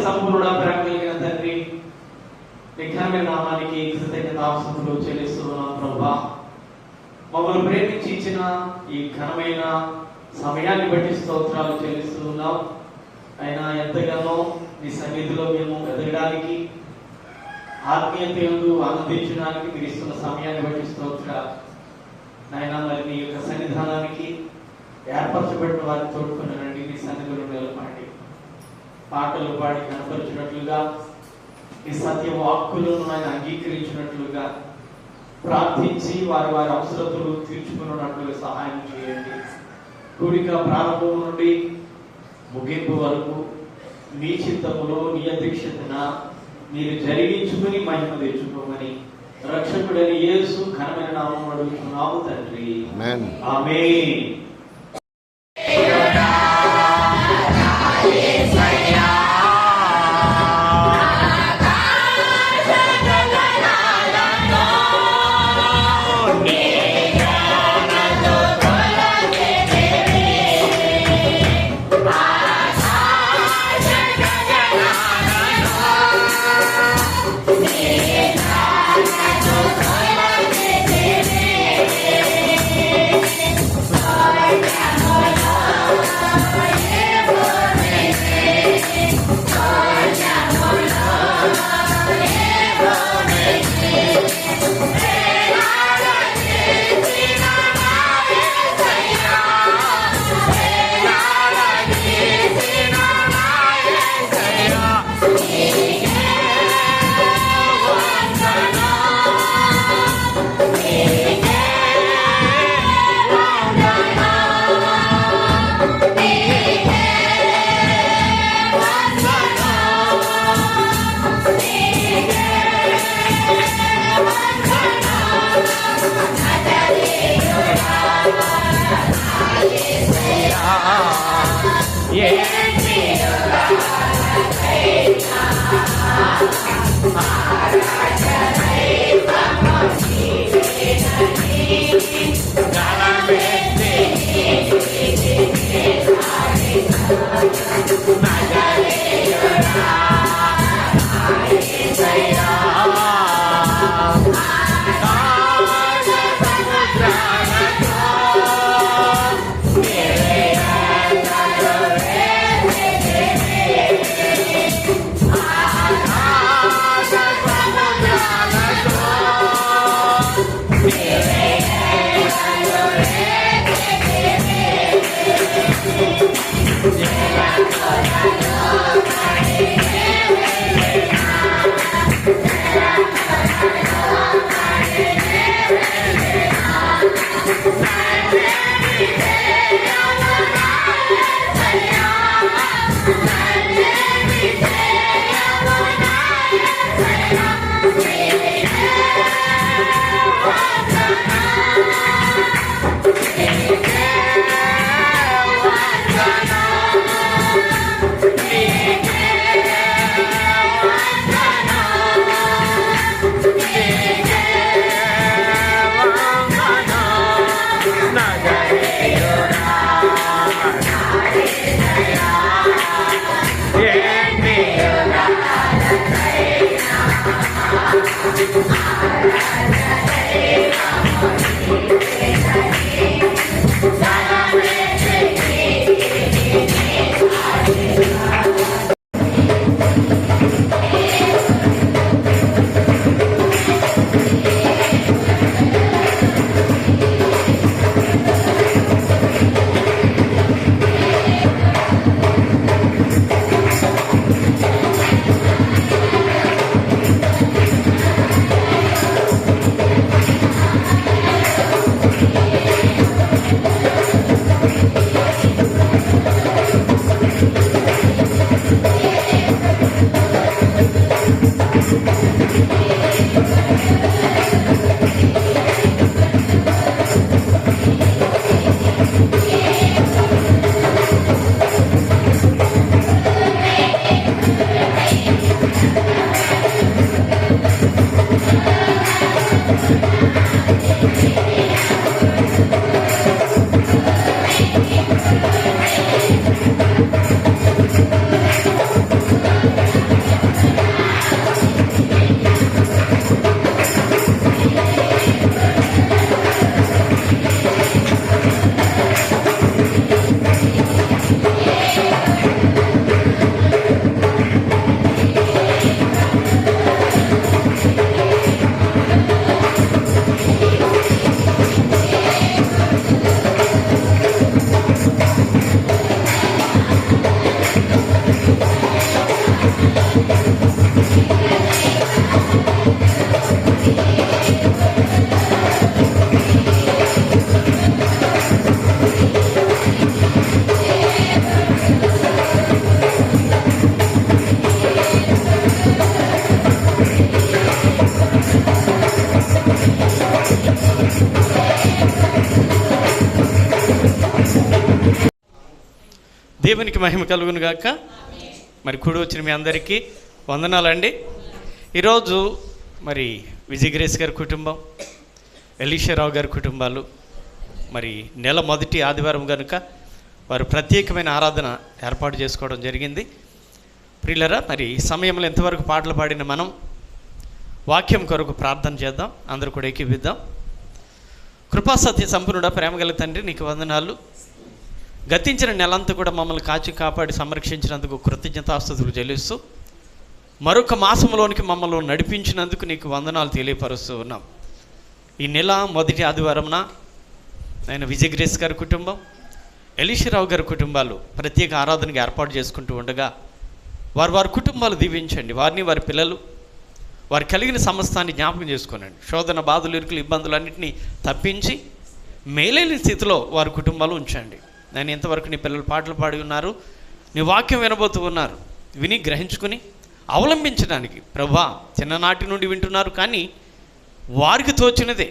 సంపూర్ణ ప్రేమ కలిగిన తండ్రి, ఘనమైన నామానికి కృతజ్ఞతాస్తుతులు చెల్లిస్తున్నాం ప్రభువా. మమ్మల్ని ప్రేమించి ఇచ్చిన ఈ ఘనమైన సమయాన్ని బట్టి స్తోత్రాలు చెల్లిస్తున్నాం. అయినా ఎంతగానో మీ సన్నిధిలో మేము ఎదగడానికి, ఆత్మీయత యందు ఆనందించడానికి మీరు ఇస్తున్న సమయాన్ని బట్టి స్తోత్రాలు నాయన. మరి మీ యొక్క సన్నిధానానికి ఏర్పరచబడిన వారిని తోడుకున్నానండి. మీ సన్నిధిలో నిలబడి పాటలు పాడి కనపరిచినట్లుగా, ఈ సత్య వాక్కులను ఆయన అంగీకరించినట్లుగా, ప్రార్థించి వారి వారి అవసరతలు తీర్చుకున్నట్లుగా సహాయం చేయండి. కూడిక ప్రారంభం నుండి ముగింపు వరకు మీ చిత్తములో నీ అధ్యక్షతన మీరు జరిగించుకుని మహిమ తెచ్చుకోమని రక్షకుడైన యేసు ఘనమైన నామం అడుగుతున్నాము తండ్రి, ఆమేన్. దేవునికి మహిమ కలుగును గాక. మరి కూడి వచ్చిన మీ అందరికీ వందనాలండి. ఈరోజు మరి విజయ్ గ్రేస్ గారి కుటుంబం, ఎలీషారావు గారి కుటుంబాలు మరి నెల మొదటి ఆదివారం కనుక వారు ప్రత్యేకమైన ఆరాధన ఏర్పాటు చేసుకోవడం జరిగింది. ప్రియులరా, మరి సమయంలో ఎంతవరకు పాటలు పాడిన మనం వాక్యం కొరకు ప్రార్థన చేద్దాం. అందరూ కూడా ఏకీవిద్దాం. కృపాసత్య సంపూర్ణుడ, ప్రేమగల తండ్రి, నీకు వందనాలు. గతించిన నెలంతా కూడా మమ్మల్ని కాచి కాపాడి సంరక్షించినందుకు కృతజ్ఞతాస్తుతులు చెల్లిస్తూ మరొక మాసంలోనికి మమ్మల్ని నడిపించినందుకు నీకు వందనాలు తెలియపరుస్తూ ఉన్నాం. ఈ నెల మొదటి ఆదివారంన ఆయన విజయ్ గ్రేస్ గారి కుటుంబం, ఎలీషారావు గారి కుటుంబాలు ప్రత్యేక ఆరాధనకి ఏర్పాటు చేసుకుంటూ ఉండగా వారి కుటుంబాలు దీవించండి. వారిని, వారి పిల్లలు, వారు కలిగిన సమస్తాన్ని జ్ఞాపకం చేసుకోనండి. శోధన, బాధలు, ఇరుకులు, ఇబ్బందులన్నింటినీ తప్పించి మేలైన స్థితిలో వారి కుటుంబాలు ఉంచండి. నేను ఇంతవరకు నీ పిల్లలు పాటలు పాడి ఉన్నారు, నీ వాక్యం వినబోతూ ఉన్నారు. విని గ్రహించుకుని అవలంబించడానికి ప్రభా, చిన్ననాటి నుండి వింటున్నారు కానీ వారికి తోచినదే,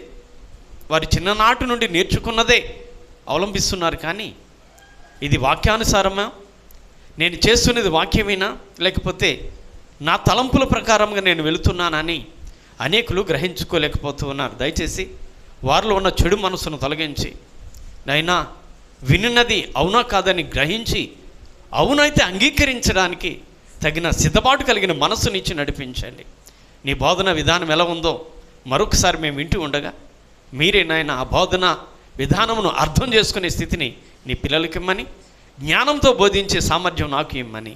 వారి చిన్ననాటి నుండి నేర్చుకున్నదే అవలంబిస్తున్నారు. కానీ ఇది వాక్యానుసారమా, నేను చేస్తున్నది వాక్యమేనా, లేకపోతే నా తలంపుల ప్రకారంగా నేను వెళుతున్నానని అనేకులు గ్రహించుకోలేకపోతూ ఉన్నారు. దయచేసి వారిలో ఉన్న చెడు మనసును తొలగించి, నైనా వినున్నది అవునా కాదని గ్రహించి అవునైతే అంగీకరించడానికి తగిన సిద్ధపాటు కలిగిన మనసునిచ్చి నడిపించండి. నీ బోధన విధానం ఎలా ఉందో మరొకసారి మేము వింటూ ఉండగా మీరే నాయన ఆ బోధన విధానమును అర్థం చేసుకునే స్థితిని నీ పిల్లలకి ఇమ్మని, జ్ఞానంతో బోధించే సామర్థ్యం నాకు ఇమ్మని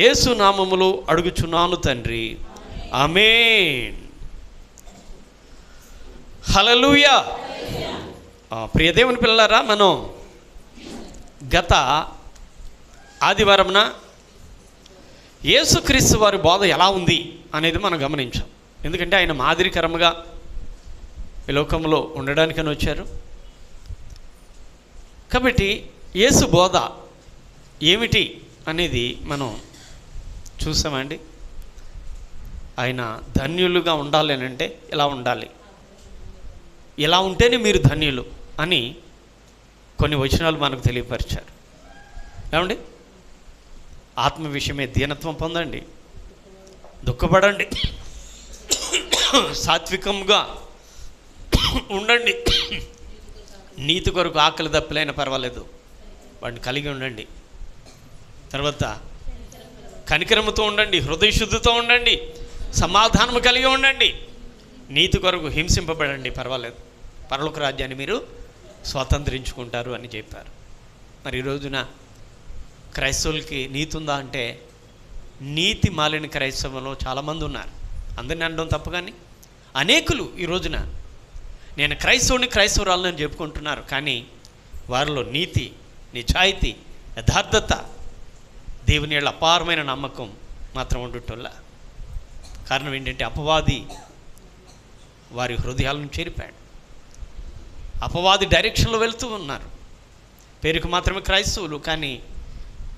యేసు నామములో అడుగుచున్నాను తండ్రి, ఆమేన్. హల్లెలూయా. ప్రియ దేవుని పిల్లలారా, మనం గత ఆదివారంన యేసుక్రీస్తు వారి బోధ ఎలా ఉంది అనేది మనం గమనించాం. ఎందుకంటే ఆయన మాదిరికరముగా ఈ లోకంలో ఉండడానికని వచ్చారు. కాబట్టి యేసు బోధ ఏమిటి అనేది మనం చూసామండి. ఆయన ధన్యులుగా ఉండాలి అని అంటే ఇలా ఉండాలి, ఇలా ఉంటేనే మీరు ధన్యులు అని కొన్ని వచనాలు మనకు తెలియపరిచారు. ఏమండి, ఆత్మ విషయమే దీనత్వం పొందండి, దుఃఖపడండి, సాత్వికంగా ఉండండి, నీతి కొరకు ఆకలి దప్పులైనా పర్వాలేదు వాడిని కలిగి ఉండండి, తర్వాత కనికరముతో ఉండండి, హృదయ శుద్ధితో ఉండండి, సమాధానము కలిగి ఉండండి, నీతి కొరకు హింసింపబడండి, పర్వాలేదు, పరలోక రాజ్యాన్ని మీరు స్వాతంత్రించుకుంటారు అని చెప్పారు. మరి ఈ రోజున క్రైస్తవులకి నీతి ఉందా అంటే నీతి మాలిన క్రైస్తవంలో చాలామంది ఉన్నారు. అందరిని అనడం తప్పు, కానీ అనేకులు ఈ రోజున నేను క్రైస్తవురాలని అని చెప్పుకుంటున్నారు. కానీ వారిలో నీతి, నిజాయితీ, యథార్థత, దేవుని యొక్క అపారమైన నమ్మకం మాత్రం ఉండటంలా. కారణం ఏంటంటే అపవాది వారి హృదయాలను చేరిపాడు. అపవాది డైరెక్షన్లో వెళ్తూ ఉన్నారు. పేరుకు మాత్రమే క్రైస్తవులు, కానీ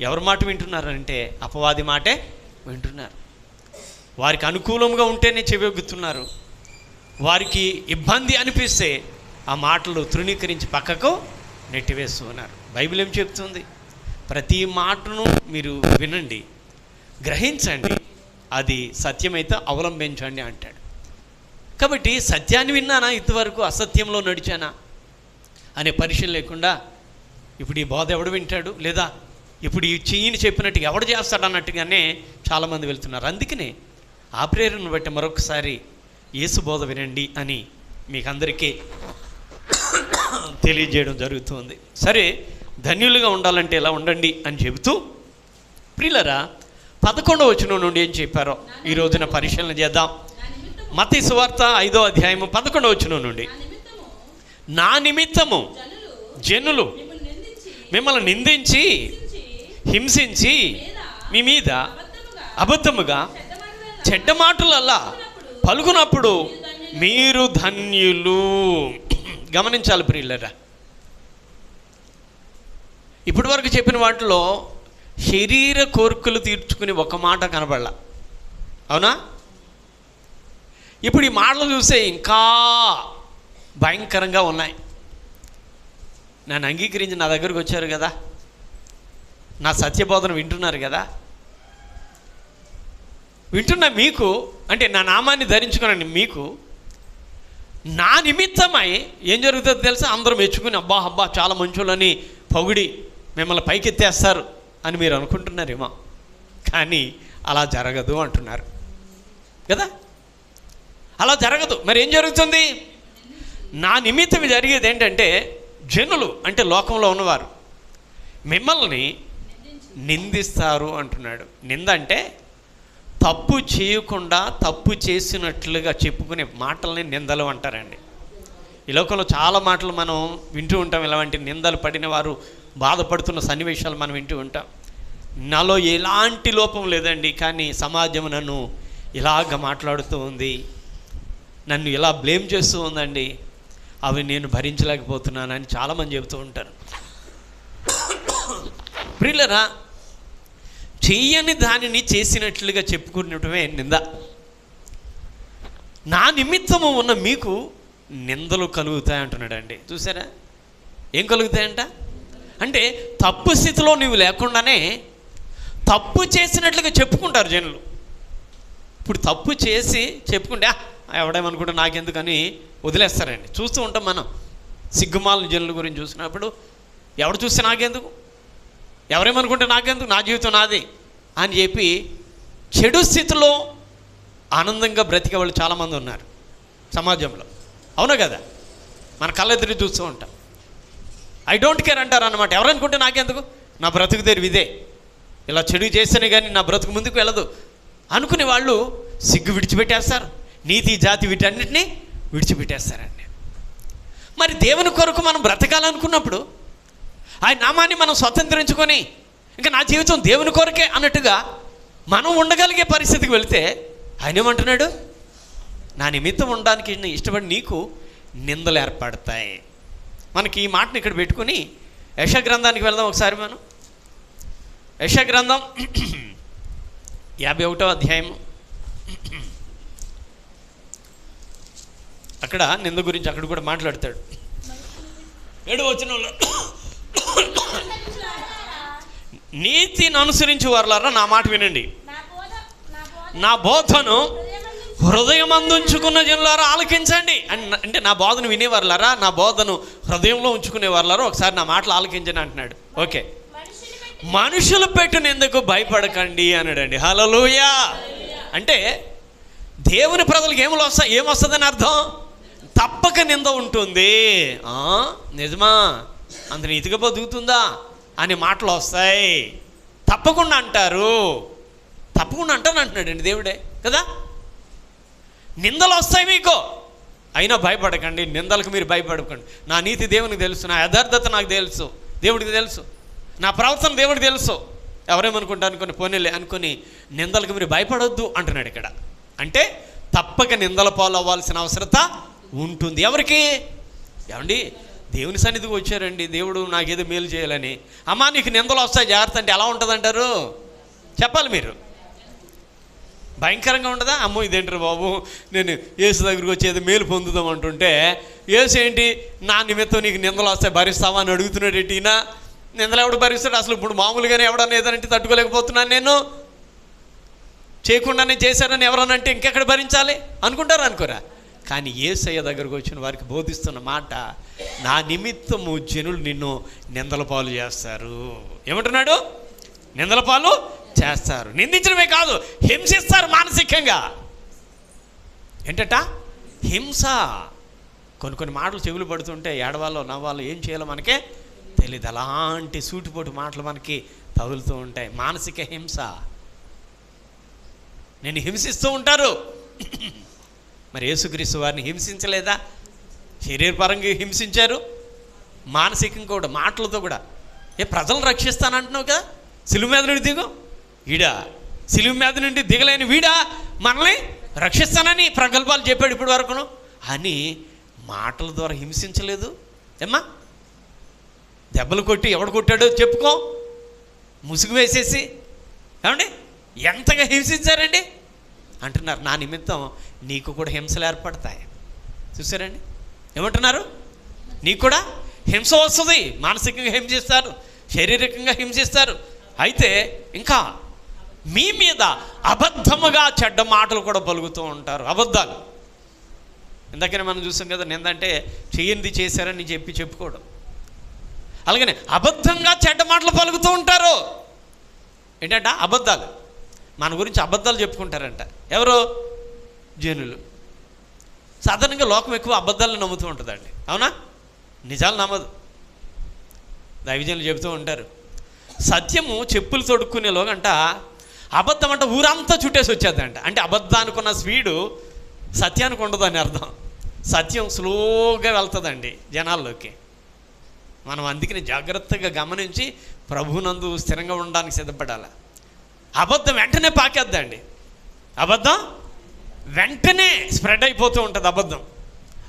ఎవరి మాట వింటున్నారంటే అపవాది మాటే వింటున్నారు. వారికి అనుకూలంగా ఉంటేనే చెవియొగ్గుతున్నారు. వారికి ఇబ్బంది అనిపిస్తే ఆ మాటలు తృణీకరించి పక్కకు నెట్టివేస్తూ ఉన్నారు. బైబిల్ ఏం చెప్తుంది? ప్రతి మాటను మీరు వినండి, గ్రహించండి, అది సత్యమైతే అవలంబించండి అంటాడు. కాబట్టి సత్యాన్ని విన్నానా, ఇంతవరకు అసత్యంలో నడిచానా అనే పరిశీలన లేకుండా ఇప్పుడు ఈ బోధ ఎవడు వింటాడు, లేదా ఇప్పుడు ఈ చెయ్యిని చెప్పినట్టు ఎవడు చేస్తాడు అన్నట్టుగానే చాలామంది వెళ్తున్నారు. అందుకనే ఆ ప్రేరణను బట్టి మరొకసారి యేసు బోధ వినండి అని మీకు అందరికీ తెలియజేయడం జరుగుతుంది. సరే, ధన్యులుగా ఉండాలంటే ఎలా ఉండండి అని చెబుతూ ప్రియులరా 11వ వచనం నుండి ఏం చెప్పారో ఈ రోజున పరిశీలన చేద్దాం. మత్తయి సువార్త 5వ అధ్యాయము 11వ వచనం నుండి, నా నిమిత్తము జనులు మిమ్మల్ని నిందించి హింసించి మీ మీద అబద్ధముగా చెడ్డ మాటలల్లా పలుకున్నప్పుడు మీరు ధన్యులు. గమనించాలి ప్రియులరా, ఇప్పటి వరకు చెప్పిన వాటిలో శరీర కోరికలు తీర్చుకుని ఒక మాట కనబడలా, అవునా? ఇప్పుడు ఈ మాటలు చూస్తే ఇంకా భయంకరంగా ఉన్నాయి. నన్ను అంగీకరించి నా దగ్గరకు వచ్చారు కదా, నా సత్యబోధన వింటున్నారు కదా, వింటున్న మీకు, అంటే నా నామాన్ని ధరించుకున్నాను మీకు, నా నిమిత్తమై ఏం జరుగుతుందో తెలుసా? అందరూ మెచ్చుకుని అబ్బా అబ్బా చాలా మంచోళ్ళని పొగిడి మిమ్మల్ని పైకెత్తేస్తారు అని మీరు అనుకుంటున్నారేమో, కానీ అలా జరగదు అంటున్నారు కదా. అలా జరగదు. మరి ఏం జరుగుతుంది? నా నిమిత్తం జరిగేది ఏంటంటే, జనులు అంటే లోకంలో ఉన్నవారు మిమ్మల్ని నిందిస్తారు అంటున్నాడు. నింద అంటే తప్పు చేయకుండా తప్పు చేసినట్లుగా చెప్పుకునే మాటల్ని నిందలు అంటారండి. ఈ లోకంలో చాలా మాటలు మనం వింటూ ఉంటాం. ఇలాంటి నిందలు పడిన వారు బాధపడుతున్న సన్నివేశాలు మనం వింటూ ఉంటాం. నాలో ఎలాంటి లోపం లేదండి, కానీ సమాజం నన్ను ఇలాగ మాట్లాడుతూ ఉంది, నన్ను ఇలా బ్లేమ్ చేస్తూ ఉందండి, అవి నేను భరించలేకపోతున్నానని చాలామంది చెబుతూ ఉంటారు. ప్రియులరా, చెయ్యని దానిని చేసినట్లుగా చెప్పుకున్నటమే నింద. నా నిమిత్తము ఉన్న మీకు నిందలు కలుగుతాయి అంటున్నాడండి. చూసారా, ఏం కలుగుతాయంట అంటే తప్పు స్థితిలో నువ్వు లేకుండానే తప్పు చేసినట్లుగా చెప్పుకుంటారు జనులు. ఇప్పుడు తప్పు చేసి చెప్పుకుంటే ఎవడేమనుకుంటే నాకెందుకని వదిలేస్తారండి. చూస్తూ ఉంటాం మనం సిగ్గుమాలిన జనుల గురించి చూసినప్పుడు, ఎవడు చూస్తే నాకెందుకు, ఎవరేమనుకుంటే నాకెందుకు, నా జీవితం నాది అని చెప్పి చెడు స్థితిలో ఆనందంగా బ్రతికే వాళ్ళు చాలామంది ఉన్నారు సమాజంలో. అవునా కదా? మన కళ్ళెదురు చూస్తూ ఉంటాం. ఐ డోంట్ కేర్ అంటారు అన్నమాట. ఎవరనుకుంటే నాకెందుకు, నా బ్రతుకు తెరువు ఇదే, ఇలా చెడు చేస్తేనే కానీ నా బ్రతుకు ముందుకు వెళ్ళదు అనుకునే వాళ్ళు సిగ్గు విడిచిపెట్టేస్తారు, నీతి జాతి వీటన్నిటినీ విడిచిపెట్టేస్తారండి. మరి దేవుని కొరకు మనం బ్రతకాలనుకున్నప్పుడు, ఆయన నామాన్ని మనం స్వతంత్రించుకొని ఇంకా నా జీవితం దేవుని కొరకే అన్నట్టుగా మనం ఉండగలిగే పరిస్థితికి వెళితే ఆయన ఏమంటున్నాడు? నా నిమిత్తం ఉండడానికి ఇష్టపడి నీకు నిందలు ఏర్పడతాయి. మనకి ఈ మాటను ఇక్కడ పెట్టుకుని యెషయా గ్రంథానికి వెళ్దాం ఒకసారి. మనం యెషయా గ్రంథం 51వ అధ్యాయం. అక్కడ నింద గురించి అక్కడ కూడా మాట్లాడతాడు. 7వ వచనంలో, నీతిని అనుసరించి వారులారా నా మాట వినండి, నా బోధను హృదయం అందుంచుకున్న జనులారా ఆలకించండి. అంటే నా బోధను వినేవారులారా, నా బోధను హృదయంలో ఉంచుకునే వారులారా ఒకసారి నా మాటలు ఆలకించండి అంటున్నాడు. ఓకే, మనుషులు పెట్టిన ఎందుకు భయపడకండి అన్నాడండి. హల్లెలూయా. అంటే దేవుని ప్రజలకు ఏమొస్తుందని అర్థం? తప్పక నింద ఉంటుంది. నిజమా, అంత నీతిగా బతుకుతుందా అనే మాటలు వస్తాయి. తప్పకుండా అంటారు, తప్పకుండా అంటాను అంటున్నాడండి దేవుడే కదా. నిందలు వస్తాయి మీకు, అయినా భయపడకండి. నిందలకు మీరు భయపడకండి. నా నీతి దేవునికి తెలుసు, నా యథార్థత నాకు తెలుసు, దేవుడికి తెలుసు, నా ప్రవర్తన దేవుడికి తెలుసు. ఎవరేమనుకుంటా అనుకుని పోనీలే అనుకుని నిందలకు మీరు భయపడొద్దు అంటున్నాడు ఇక్కడ. అంటే తప్పక నిందల పాలు అవ్వాల్సిన అవసరత ఉంటుంది. ఎవరికి? ఏమండి, దేవుని సన్నిధికి వచ్చారండి, దేవుడు నాకేదో మేలు చేయాలని, అమ్మా నీకు నిందలు వస్తాయి జాగ్రత్త అంటే ఎలా ఉంటుందంటారు? చెప్పాలి మీరు. భయంకరంగా ఉండదా? అమ్మో ఇదేంటారు బాబు, నేను యేసు దగ్గరికి వచ్చేది మేలు పొందుదాం అంటుంటే యేసు ఏంటి నా నిమిత్తం నీకు నిందలు వస్తాయి భరిస్తావా అని అడుగుతున్నాడు. ఏంటినా నిందలు ఎవడు భరిస్తాడు? అసలు ఇప్పుడు మామూలుగానే ఎవడన్నా ఏదంటే తట్టుకోలేకపోతున్నాను నేను, చేయకుండానే చేశారని ఎవరన్నా అంటే ఇంకెక్కడ భరించాలి అనుకుంటారు అనుకోరా. కానీ యేసయ్య దగ్గరకు వచ్చిన వారికి బోధిస్తున్న మాట, నా నిమిత్తము జనులు నిన్ను నిందల పాలు చేస్తారు. ఏమంటున్నాడు? నిందల పాలు చేస్తారు. నిందించడమే కాదు, హింసిస్తారు మానసికంగా. ఏంటట? హింస. కొన్ని మాటలు చెవులు పడుతుంటే ఏడవాలో నవ్వాలో ఏం చేయాలో మనకే తెలియదు. అలాంటి సూటిపోటు మాటలు మనకి తగులుతూ ఉంటాయి. మానసిక హింస. నేను హింసిస్తూ ఉంటారు. మరి యేసుక్రీస్తు వారిని హింసించలేదా? శరీరపరంగా హింసించారు, మానసికంగా కూడా, మాటలతో కూడా. ప్రజలను రక్షిస్తానంటున్నావు కదా, సిలువ మీద నుండి దిగు, వీడా సిలువ మీద నుండి దిగలేని వీడా మనల్ని రక్షిస్తానని ప్రగల్భాలు చెప్పాడు ఇప్పటి వరకును అని మాటల ద్వారా హింసించలేదు. ఏమ్మా, దెబ్బలు కొట్టి ఎవడు కొట్టాడో చెప్పుకో, ముసుగు వేసేసి ఏమండి ఎంతగా హింసించారండి అంటున్నారు. నా నిమిత్తం నీకు కూడా హింసలు ఏర్పడతాయి. చూసారండి ఏమంటున్నారు? నీకు కూడా హింస వస్తుంది. మానసికంగా హింసిస్తారు, శారీరకంగా హింసిస్తారు, అయితే ఇంకా మీ మీద అబద్ధముగా చెడ్డ మాటలు కూడా పలుకుతూ ఉంటారు, అబద్ధాలు. ఇందాకనే మనం చూసాం కదా, నిందంటే చెయ్యింది చేశారని చెప్పుకోవడం. అలాగనే అబద్ధంగా చెడ్డ మాటలు పలుకుతూ ఉంటారు. ఏంటంట? అబద్ధాలు. మన గురించి అబద్ధాలు చెప్పుకుంటారంట. ఎవరు? జనులు. సాధారణంగా లోకం ఎక్కువ అబద్ధాలను నమ్ముతూ ఉంటుందండి, అవునా? నిజాలు నమ్మదు. దైవజనులు చెబుతూ ఉంటారు, సత్యము చెప్పులు తొడుక్కునేలోగంట అబద్ధం అంట ఊరంతా చుట్టేసి వచ్చేద్దంట. అంటే అబద్ధానికి ఉన్న స్పీడు సత్యానికి ఉండదు అని అర్థం. సత్యం స్లోగా వెళ్తుందండి జనాల్లోకి. మనం అందుకని జాగ్రత్తగా గమనించి ప్రభునందు స్థిరంగా ఉండడానికి సిద్ధపడాలి. అబద్ధం వెంటనే పాకేద్దండి. అబద్ధం వెంటనే స్ప్రెడ్ అయిపోతూ ఉంటుంది.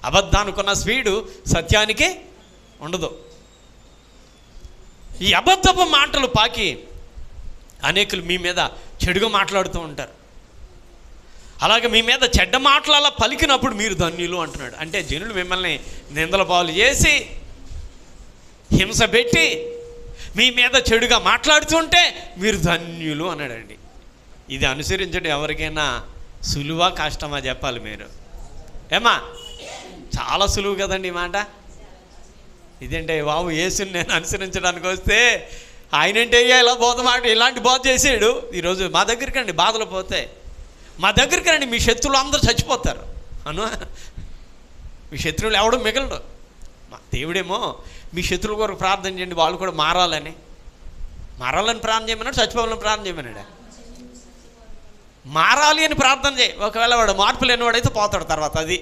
అబద్ధానికి ఉన్న స్పీడు సత్యానికి ఉండదు. ఈ అబద్ధపు మాటలు పాకి అనేకులు మీ మీద చెడుగా మాట్లాడుతూ ఉంటారు. అలాగే మీ మీద చెడ్డ మాటలు అలా పలికినప్పుడు మీరు ధన్యులు అంటున్నాడు. అంటే జనులు మిమ్మల్ని నిందల పాలు చేసి హింస పెట్టి మీ మీద చెడుగా మాట్లాడుతుంటే మీరు ధన్యులు అన్నాడండి. ఇది అనుసరించడం ఎవరికైనా సులువా కష్టమా చెప్పాలి మీరు? ఏమా? చాలా సులువు కదండి ఈ మాట. ఇదేంటే బాబు, యేసుని నేను అనుసరించడానికి వస్తే ఆయనంటే ఇలా ఇలాంటి బోధ చేసాడు. ఈరోజు మా దగ్గరికి రండి, బాధలు పోతే మా దగ్గరికి రండి, మీ శత్రువులు అందరూ చచ్చిపోతారు అను. మీ శత్రువులు ఎవడో మిగలడు. మా దేవుడేమో మీ శత్రువుల కొరకు ప్రార్థన చేయండి, వాళ్ళు కూడా మారాలని ప్రార్థన చేయమన్నాడు, చచ్చిపోవాలని ప్రార్థన చేయమన్నాడు. మారాలి అని ప్రార్థన చేయి. ఒకవేళ వాడు మార్పు లేనివాడైతే పోతాడు తర్వాత. అది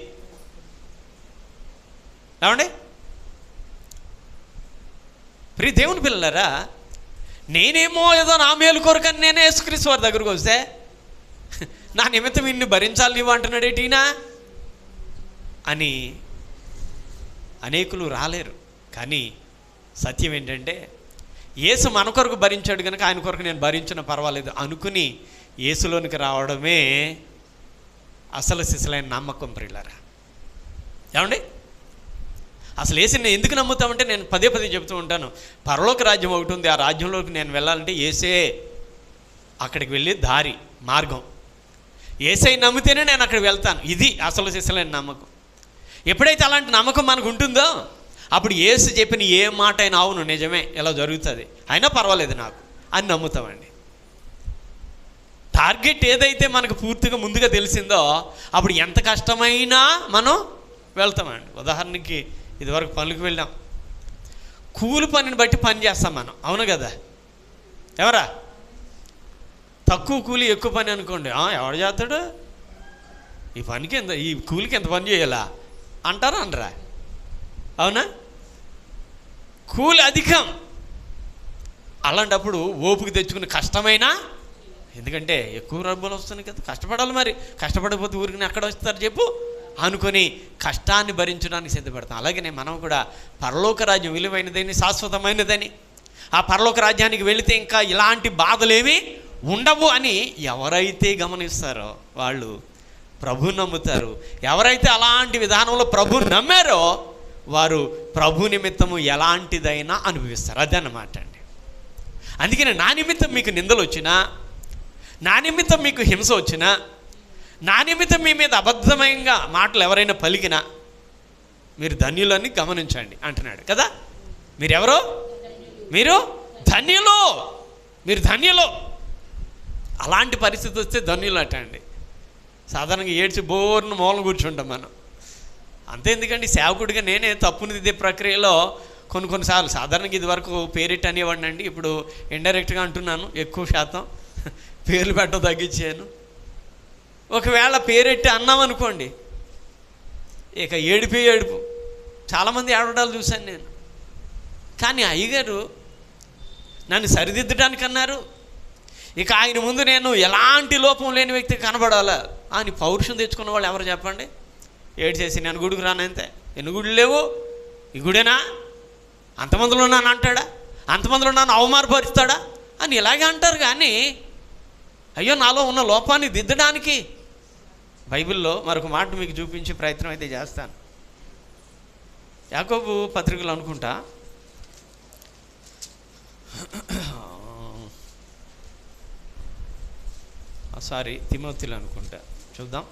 ఏమండి? ప్రియ దేవుని పిల్లలారా, నేనేమో ఏదో నా మేలు కొరకని నేనే యేసుక్రీస్తు వారి దగ్గరకు వస్తే నా నిమిత్తం ఇన్ని భరించాలి నీవు అంటున్నాడు ఏంటినా అని అనేకులు రాలేరు. కానీ సత్యం ఏంటంటే యేసు మన కొరకు భరించాడు కనుక ఆయన కొరకు నేను భరించిన పర్వాలేదు అనుకుని యేసులోనికి రావడమే అసలు సిసలైన నమ్మకం. ప్రియులారా, ఏమండి? అసలు యేసుని ఎందుకు నమ్ముతామంటే, నేను పదే చెబుతూ ఉంటాను, పరలోక రాజ్యం ఒకటి ఉంది, ఆ రాజ్యంలోకి నేను వెళ్ళాలంటే యేసే అక్కడికి వెళ్ళి దారి మార్గం. యేసై నమ్మితేనే నేను అక్కడికి వెళ్తాను. ఇది అసలు సిసలైన నమ్మకం. ఎప్పుడైతే అలాంటి నమ్మకం మనకు ఉంటుందో అప్పుడు యేసు చెప్పిన ఏ మాట అయినా అవును నిజమే, ఇలా జరుగుతుంది, అయినా పర్వాలేదు నాకు అని నమ్ముతామండి. టార్గెట్ ఏదైతే మనకు పూర్తిగా ముందుగా తెలిసిందో అప్పుడు ఎంత కష్టమైనా మనం వెళ్తామండి. ఉదాహరణకి ఇదివరకు పనులకు వెళ్ళాం, కూలి పనిని బట్టి పని చేస్తాం మనం, అవును కదా? ఎవరా? తక్కువ కూలి ఎక్కువ పని అనుకోండి, ఎవడు చేస్తాడు ఈ పనికి, ఈ కూలికి ఎంత పని చేయాలా అంటారా అనరా? అవునా? కూలి అధికం. అలాంటప్పుడు ఓపిక తెచ్చుకుని కష్టమైనా, ఎందుకంటే ఎక్కువ డబ్బులు వస్తున్నాయి కదా, కష్టపడాలి. మరి కష్టపడకపోతే ఊరికి ఎక్కడ వస్తారు చెప్పు అనుకొని కష్టాన్ని భరించడానికి సిద్ధపడతాం. అలాగనే మనం కూడా పరలోక రాజ్యం విలువైనదని, శాశ్వతమైనదని, ఆ పరలోక రాజ్యానికి వెళితే ఇంకా ఇలాంటి బాధలేమీ ఉండవు అని ఎవరైతే గమనిస్తారో వాళ్ళు ప్రభు నమ్ముతారు. ఎవరైతే అలాంటి విధానంలో ప్రభు నమ్మారో వారు ప్రభు నిమిత్తము ఎలాంటిదైనా అనుభవిస్తారు. అదన్నమాట అండి. అందుకని నా నిమిత్తం మీకు నిందలు వచ్చినా, నా నిమిత్తం మీకు హింస వచ్చినా, నా నిమిత్తం మీ మీద అబద్ధమైన మాటలు ఎవరైనా పలికినా మీరు ధన్యులని గమనించండి అంటున్నాడు కదా. మీరెవరో? మీరు ధన్యులు. మీరు ధన్యులు. అలాంటి పరిస్థితి వస్తే ధన్యులు అంటండి. సాధారణంగా ఏడ్చి బోర్ను మూలం కూర్చుంటాం మనం. అంతే. ఎందుకండి, సేవకుడిగా నేనే తప్పుని దిద్దే ప్రక్రియలో కొన్నిసార్లు సాధారణంగా ఇది వరకు పేరెట్ అనేవాడిని అండి, ఇప్పుడు ఇండైరెక్ట్గా అంటున్నాను, ఎక్కువ శాతం పేర్లు పెట్టడం తగ్గించాను. ఒకవేళ పేరెట్టి అన్నామనుకోండి, ఇక ఏడుపు. చాలామంది ఏడవడాలు చూశాను నేను. కానీ అయ్యగారు నన్ను సరిదిద్దడానికి అన్నారు. ఇక ఆయన ముందు నేను ఎలాంటి లోపం లేని వ్యక్తి కనబడాలా అని పౌరుషం తెచ్చుకున్న వాళ్ళు ఎవరు చెప్పండి? ఏడు చేసి నేను గుడికి రానంతే. ఎన్ని గుడులు లేవు, ఈ గుడేనా, అంతమందిలో ఉన్నాను అంటాడా, అంతమందిలో ఉన్నాను అవమానపరుస్తాడా అని ఇలాగే అంటారు. కానీ అయ్యో నాలో ఉన్న లోపాన్ని దిద్దడానికి బైబిల్లో మరొక మాట మీకు చూపించే ప్రయత్నం అయితే చేస్తాను. యాకోబు పత్రికలు అనుకుంటా సారీ, తిమోతిలో అనుకుంటా, చూద్దాం.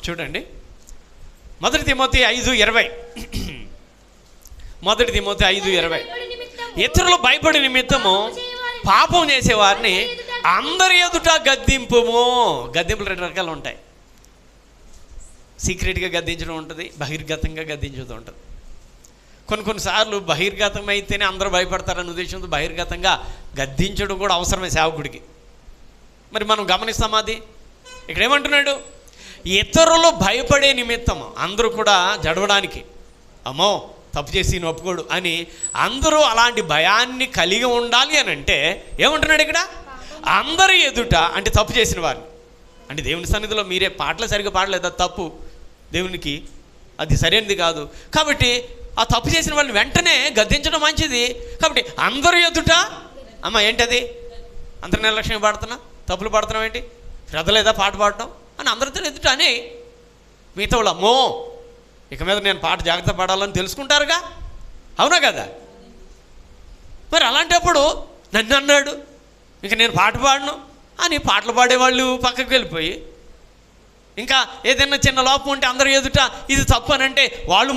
చూడండి, 1 తిమోతి 5:20. 1 తిమోతి 5:20. ఇతరులు భయపడి నిమిత్తము పాపం చేసేవారిని అందరి ఎదుట గద్దింపుము. గద్దింపులు 2 రకాలు ఉంటాయి. సీక్రెట్గా గద్దించడం ఉంటుంది, బహిర్గతంగా గద్దించడం ఉంటుంది. కొన్నిసార్లు బహిర్గతం అయితేనే అందరూ భయపడతారనే ఉద్దేశంతో బహిర్గతంగా గద్దించడం కూడా అవసరమే సేవకుడికి. మరి మనం గమనిస్తామా? అది ఇక్కడ ఏమంటున్నాడు? ఇతరులు భయపడే నిమిత్తం అందరూ కూడా జడవడానికి, అమ్మో తప్పు చేసి ఒప్పుకోడు అని అందరూ అలాంటి భయాన్ని కలిగి ఉండాలి అని అంటే ఏమంటున్నాడు ఇక్కడ? అందరి ఎదుట, అంటే తప్పు చేసిన వారిని, అంటే దేవుని సన్నిధిలో మీరే పాటలు సరిగ్గా పాడలేదు, అది తప్పు, దేవునికి అది సరైనది కాదు. కాబట్టి ఆ తప్పు చేసిన వాళ్ళని వెంటనే గద్దించడం మంచిది. కాబట్టి అందరి ఎదుట, అమ్మ ఏంటది అందరి నిర్లక్ష్యం పాడుతున్నా, తప్పులు పాడుతున్నాం ఏంటి, శ్రద్ధ లేదా పాట పాడటం అని అందరితో ఎదుట అని, మిగతా వాళ్ళు అమ్మో ఇక మీద నేను పాట జాగ్రత్త పాడాలని తెలుసుకుంటారుగా, అవునా కదా? మరి అలాంటప్పుడు నన్ను అన్నాడు ఇక నేను పాట పాడను అని పాటలు పాడేవాళ్ళు పక్కకు వెళ్ళిపోయి, ఇంకా ఏదైనా చిన్న లోపం ఉంటే అందరూ ఎదుట ఇది తప్పు అని అంటే వాళ్ళు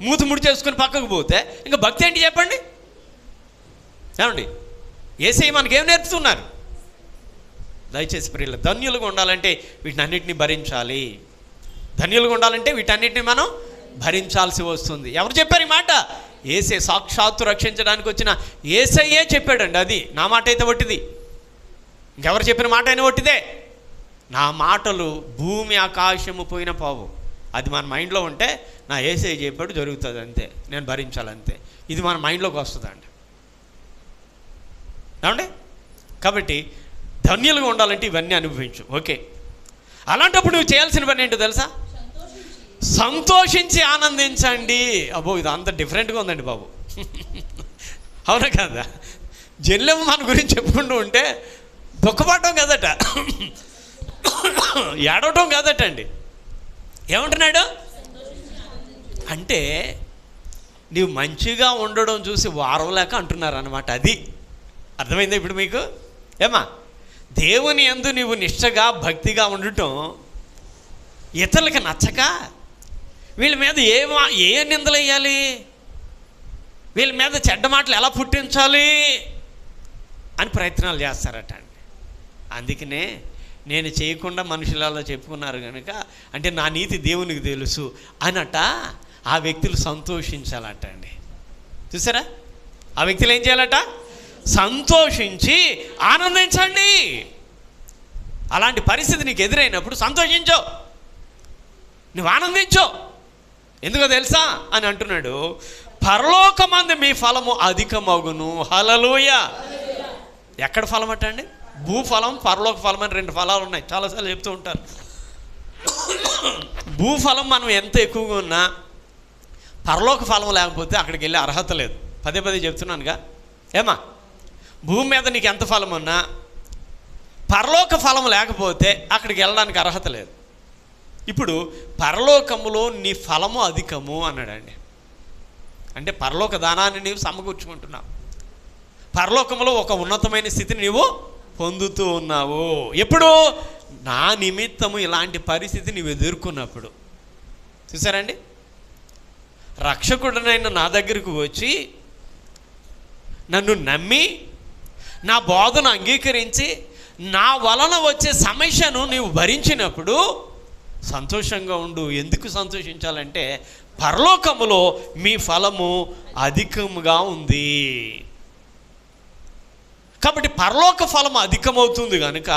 మూతి ముడి చేసుకుని పక్కకు పోతే ఇంకా భక్తి ఏంటి చెప్పండి? ఏమండి, యేసయ్య మనకేం నేర్పుతున్నారు? దయచేసి ప్రియులు, ధన్యులుగా ఉండాలంటే వీటన్నిటిని భరించాలి. ధన్యులుగా ఉండాలంటే వీటన్నిటిని మనం భరించాల్సి వస్తుంది. ఎవరు చెప్పారు ఈ మాట? యేసే, సాక్షాత్తు రక్షించడానికి వచ్చిన యేసయ్యే చెప్పాడండి. అది నా మాట అయితే ఒట్టిది, ఇంకెవరు చెప్పిన మాట అయినా ఒట్టిదే. నా మాటలు భూమి ఆకాశము పోయిన పోవు. అది మన మైండ్లో ఉంటే నా యేసయ్య చెప్పాడు జరుగుతుంది, అంతే, నేను భరించాలంతే. ఇది మన మైండ్లోకి వస్తుందండి, ఏమండి? కాబట్టి ధన్యులుగా ఉండాలంటే ఇవన్నీ అనుభవించు. ఓకే, అలాంటప్పుడు నువ్వు చేయాల్సిన పని ఏంటో తెలుసా? సంతోషించి ఆనందించండి. అబ్బో ఇది అంత డిఫరెంట్గా ఉందండి బాబు, అవునా కదా? జల్లెమ్మ మన గురించి చెప్పుకుంటూ ఉంటే దుఃఖపడటం కదట, ఏడవటం కాదట అండి. ఏమంటున్నాడు అంటే నీవు మంచిగా ఉండడం చూసి వారవలేక అంటున్నారు అన్నమాట. అది అర్థమైందా ఇప్పుడు మీకు? ఏమా, దేవుని యందు నీవు నిష్ఠగా భక్తిగా ఉండటం ఇతరులకి నచ్చక వీళ్ళ మీద ఏ నిందలు వేయాలి, వీళ్ళ మీద చెడ్డ మాటలు ఎలా పుట్టించాలి అని ప్రయత్నాలు చేస్తారట అండి. అందుకనే నేను చేయకుండా మనుషులు అలా చెప్పుకున్నారు కనుక, అంటే నా నీతి దేవునికి తెలుసు అనట ఆ వ్యక్తులు సంతోషించాలట అండి. చూసారా? ఆ వ్యక్తులు ఏం చేయాలట? సంతోషించి ఆనందించండి. అలాంటి పరిస్థితి నీకు ఎదురైనప్పుడు సంతోషించో, నువ్వు ఆనందించో. ఎందుకో తెలుసా అని అంటున్నాడు, పరలోకమందు మీ ఫలము అధికమగును. హల్లెలూయా. ఎక్కడ ఫలం అట అండి? భూఫలం, పరలోక ఫలం అని 2 ఫలాలు ఉన్నాయి. చాలాసార్లు చెప్తూ ఉంటారు. భూఫలం మనం ఎంత ఎక్కువగా ఉన్నా పరలోక ఫలం లేకపోతే అక్కడికి వెళ్ళే అర్హత లేదు. పదే పదే చెప్తున్నానుగా. ఏమా, భూమి మీద నీకు ఎంత ఫలం ఉన్నా పరలోక ఫలం లేకపోతే అక్కడికి వెళ్ళడానికి అర్హత లేదు. ఇప్పుడు పరలోకములో నీ ఫలము అధికము అన్నాడండి. అంటే పరలోక దానాన్ని నీవు సమకూర్చుకుంటున్నావు, పరలోకంలో ఒక ఉన్నతమైన స్థితిని నీవు పొందుతూ ఉన్నావు. ఎప్పుడు? నా నిమిత్తము ఇలాంటి పరిస్థితి నీవు ఎదుర్కొన్నప్పుడు. చూసారండి, రక్షకుడనైన నా దగ్గరకు వచ్చి నన్ను నమ్మి నా బోధన అంగీకరించి నా వలన వచ్చే సమస్యను నీవు భరించినప్పుడు సంతోషంగా ఉండు. ఎందుకు సంతోషించాలంటే పరలోకములో మీ ఫలము అధికముగా ఉంది. కాబట్టి పరలోక ఫలము అధికమవుతుంది కనుక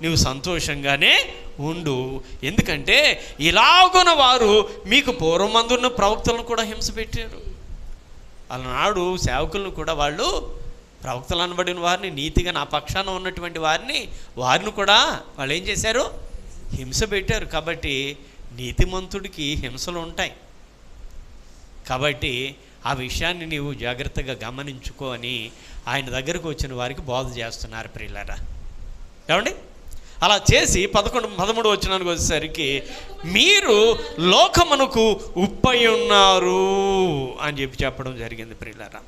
నీవు సంతోషంగానే ఉండు. ఎందుకంటే ఇలాగున వారు మీకు పూర్వమందున్న ప్రవక్తలను కూడా హింస పెట్టారు. అలనాడు సేవకులను కూడా వాళ్ళు, ప్రవక్తలు అనబడిన వారిని, నీతిగా నా పక్షాన ఉన్నటువంటి వారిని కూడా వాళ్ళు ఏం చేశారు? హింస పెట్టారు. కాబట్టి నీతిమంతుడికి హింసలు ఉంటాయి. కాబట్టి ఆ విషయాన్ని నీవు జాగ్రత్తగా గమనించుకో అని ఆయన దగ్గరకు వచ్చిన వారికి బోధ చేస్తున్నారు ప్రియులారా. ఏమండి? అలా చేసి 11-13 వచనానికి వచ్చేసరికి మీరు లోకమునకు ఉప్పై ఉన్నారు అని చెప్పడం జరిగింది ప్రియులారా.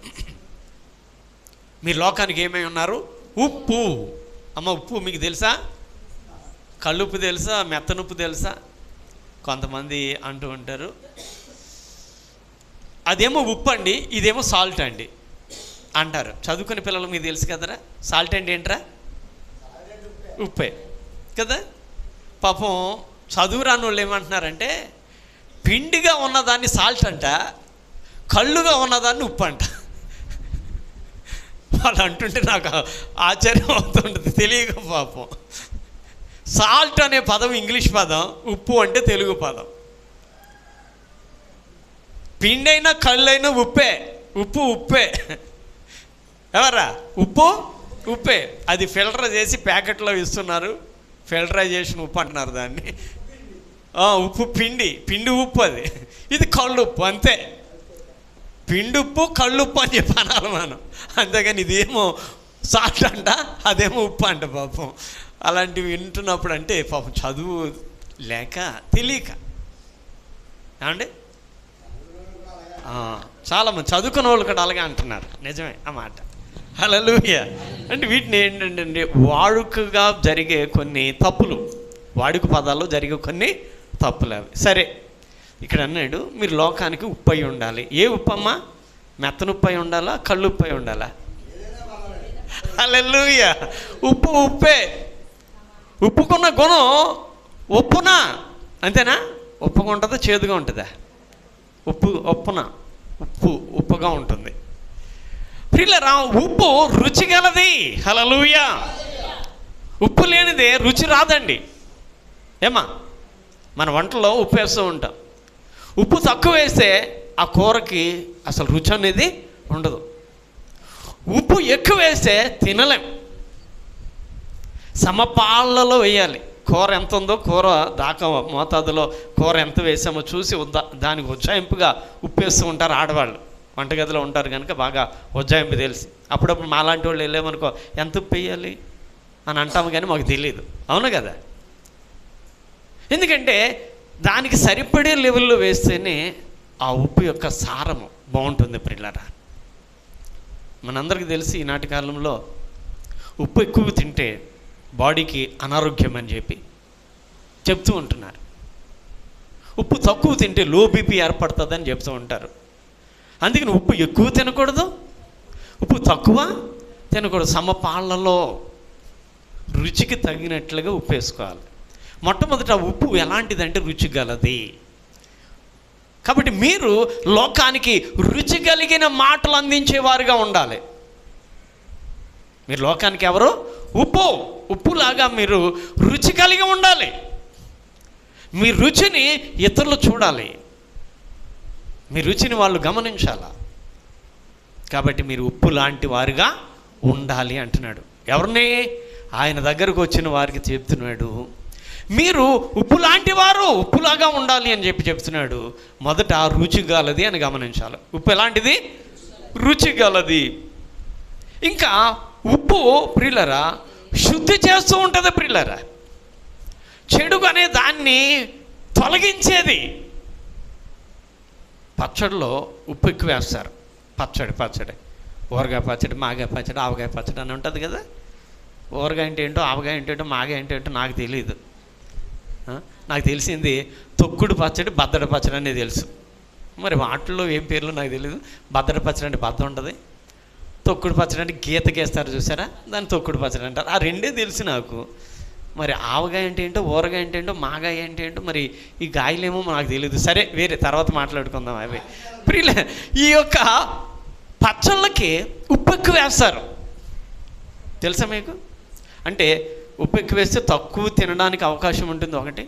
మీరు లోకానికి ఏమై ఉన్నారు? ఉప్పు. అమ్మ ఉప్పు మీకు తెలుసా? కళ్ళుప్పు తెలుసా? మెత్తనుప్పు తెలుసా? కొంతమంది అంటూ ఉంటారు అదేమో ఉప్పు అండి, ఇదేమో సాల్ట్ అండి అంటారు. చదువుకునే పిల్లలు మీకు తెలుసు కదరా, సాల్ట్ అండి ఏంట్రా? ఉప్పే కదా. పాపం చదువు రాని వాళ్ళు ఏమంటున్నారంటే పిండిగా ఉన్నదాన్ని సాల్ట్ అంట, కళ్ళుగా ఉన్నదాన్ని ఉప్పు అంట. వాళ్ళు అంటుంటే నాకు ఆశ్చర్యం అవుతుంటుంది, తెలియక పాపం. సాల్ట్ అనే పదం ఇంగ్లీష్ పదం, ఉప్పు అంటే తెలుగు పదం. పిండి అయినా కళ్ళు అయినా ఉప్పే, ఉప్పు ఉప్పే. ఎవరా? ఉప్పు ఉప్పే. అది ఫిల్టర్ చేసి ప్యాకెట్లో ఇస్తున్నారు, ఫిల్టరైజేషన్ ఉప్పు అంటున్నారు దాన్ని. ఉప్పు పిండి, పిండి ఉప్పు అది. ఇది కళ్ళు ఉప్పు అంతే. పిండి ఉప్పు కళ్ళు ఉప్పు అని చెప్పి అనాలి మనం, అంతేగాని ఇదేమో సాల్ట్ అంట, అదేమో ఉప్పు అంట. పాపం అలాంటివి వింటున్నప్పుడు అంటే పాపం చదువు లేక తెలియక ఏమండి చాలామంది చదువుకున్న వాళ్ళు కూడా అలాగే అంటున్నారు. నిజమే ఆ మాట. హల్లెలూయా. అంటే వీటిని ఏంటంటే వాడుకగా జరిగే కొన్ని తప్పులు, వాడుక పదాల్లో జరిగే కొన్ని తప్పులు అవి. సరే, ఇక్కడ అన్నాడు మీరు లోకానికి ఉప్పు అయి ఉండాలి. ఏ ఉప్పు అమ్మా? మెత్తనుప్పు అయి ఉండాలా? కళ్ళు ఉప్పు అయి ఉండాలా? హల్లెలూయా. ఉప్పు ఉప్పే. ఉప్పుకున్న గుణం ఉప్పునా, అంతేనా? ఉప్పుగా ఉంటుందా చేదుగా ఉంటుందా? ఉప్పున ఉప్పుగా ఉంటుంది. ప్రియులారా, ఉప్పు రుచి గలది. హల్లెలూయా. ఉప్పు లేనిదే రుచి రాదండి. ఏమా, మన వంటలో ఉప్పు వేస్తూ ఉంటాం. ఉప్పు తక్కువ వేస్తే ఆ కూరకి అసలు రుచి అనేది ఉండదు. ఉప్పు ఎక్కువ వేస్తే తినలేం. సమపాళ్ళలో వేయాలి. కూర ఎంత ఉందో కూర దాకా మోతాదులో కూర ఎంత వేసామో చూసి దానికి ఉజ్జాయింపుగా ఉప్పు వేస్తూ ఉంటారు ఆడవాళ్ళు. వంటగదిలో ఉంటారు కనుక బాగా ఉజ్జాయింపు తెలిసి. అప్పుడప్పుడు మాలాంటి వాళ్ళు వెళ్ళామనుకో ఎంత ఉప్పు వేయాలి అని అంటాము, కానీ మాకు తెలియదు. అవును కదా. ఎందుకంటే దానికి సరిపడే లెవెల్లో వేస్తేనే ఆ ఉప్పు యొక్క సారము బాగుంటుంది. ప్రియులారా, మనందరికీ తెలిసి ఈనాటి కాలంలో ఉప్పు ఎక్కువ తింటే బాడీకి అనారోగ్యం అని చెప్పి చెప్తూ ఉంటున్నారు. ఉప్పు తక్కువ తింటే లో బీపీ ఏర్పడుతుందని చెప్తూ ఉంటారు. అందుకని ఉప్పు ఎక్కువ తినకూడదు, ఉప్పు తక్కువ తినకూడదు. సమపాళ్ళలో రుచికి తగినట్లుగా ఉప్పు వేసుకోవాలి. మొట్టమొదట ఉప్పు ఎలాంటిదంటే రుచి గలది. కాబట్టి మీరు లోకానికి రుచి కలిగిన మాటలు అందించేవారుగా ఉండాలి. మీరు లోకానికి ఎవరు? ఉప్పు. ఉప్పులాగా మీరు రుచి కలిగి ఉండాలి. మీ రుచిని ఇతరులు చూడాలి, మీ రుచిని వాళ్ళు గమనించాలా. కాబట్టి మీరు ఉప్పు లాంటి వారుగా ఉండాలి అంటున్నాడు. ఎవరిని? ఆయన దగ్గరకు వచ్చిన వారికి చెప్తున్నాడు, మీరు ఉప్పు లాంటి వారు, ఉప్పులాగా ఉండాలి అని చెప్తున్నాడు. మొదట రుచి గలది అని గమనించాలి. ఉప్పు ఎలాంటిది? రుచి గలది. ఇంకా ఉప్పు ప్రియులరా శుద్ధి చేస్తూ ఉంటుంది. ప్రియులరా, చెడు అనే దాన్ని తొలగించేది. పచ్చడిలో ఉప్పు ఎక్కువ వేస్తారు. పచ్చడి ఊరగాయ పచ్చడి, మాగాయ పచ్చడి, ఆవగాయ పచ్చడి అని ఉంటుంది కదా. ఊరగాయ అంటే ఏంటో, ఆవగాయ అంటే ఏంటో, మాగాయ అంటే ఏంటో నాకు తెలియదు. నాకు తెలిసింది తొక్కుడు పచ్చడి, బద్దడ పచ్చడి అనేది తెలుసు. మరి వాటిల్లో ఏం పేర్లు నాకు తెలియదు. బద్దడ పచ్చడి అంటే బద్ద ఉంటుంది, తొక్కుడు పచ్చడి అంటే గీతకేస్తారు చూసారా, దాన్ని తొక్కుడు పచ్చడి అంటారు. ఆ రెండే తెలుసు నాకు. మరి ఆవగాయ అంటే ఏంటో, ఊరగాయ అంటే ఏంటో, మాగాయ అంటే ఏంటో, మరి ఈ గాయలేమో నాకు తెలియదు. సరే, వేరే తర్వాత మాట్లాడుకుందాం అవి. ప్రియుల, ఈ యొక్క పచ్చళ్ళకి ఉప్పు ఎక్కువ వేస్తారు తెలుసా మీకు? అంటే ఉప్పు ఎక్కువ వేస్తే తక్కువ తినడానికి అవకాశం ఉంటుంది ఒకటి.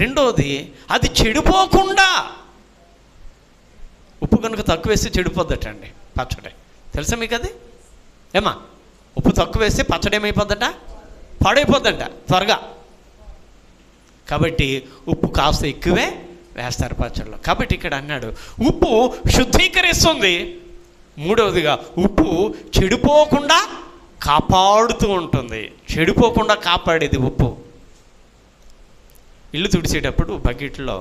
రెండవది, అది చెడిపోకుండా. ఉప్పు కనుక తక్కువ వేస్తే చెడిపోద్దటండి పచ్చడి. తెలుసా మీకు అది? ఏమా, ఉప్పు తక్కువ వేస్తే పచ్చడి ఏమైపోద్దట? పాడైపోద్దంట త్వరగా. కాబట్టి ఉప్పు కాస్త ఎక్కువే వేస్తారు పచ్చడిలో. కాబట్టి ఇక్కడ అన్నాడు ఉప్పు శుద్ధీకరిస్తుంది. మూడవదిగా ఉప్పు చెడిపోకుండా కాపాడుతూ ఉంటుంది. చెడిపోకుండా కాపాడేది ఉప్పు. ఇల్లు తుడిచేటప్పుడు బకెట్లో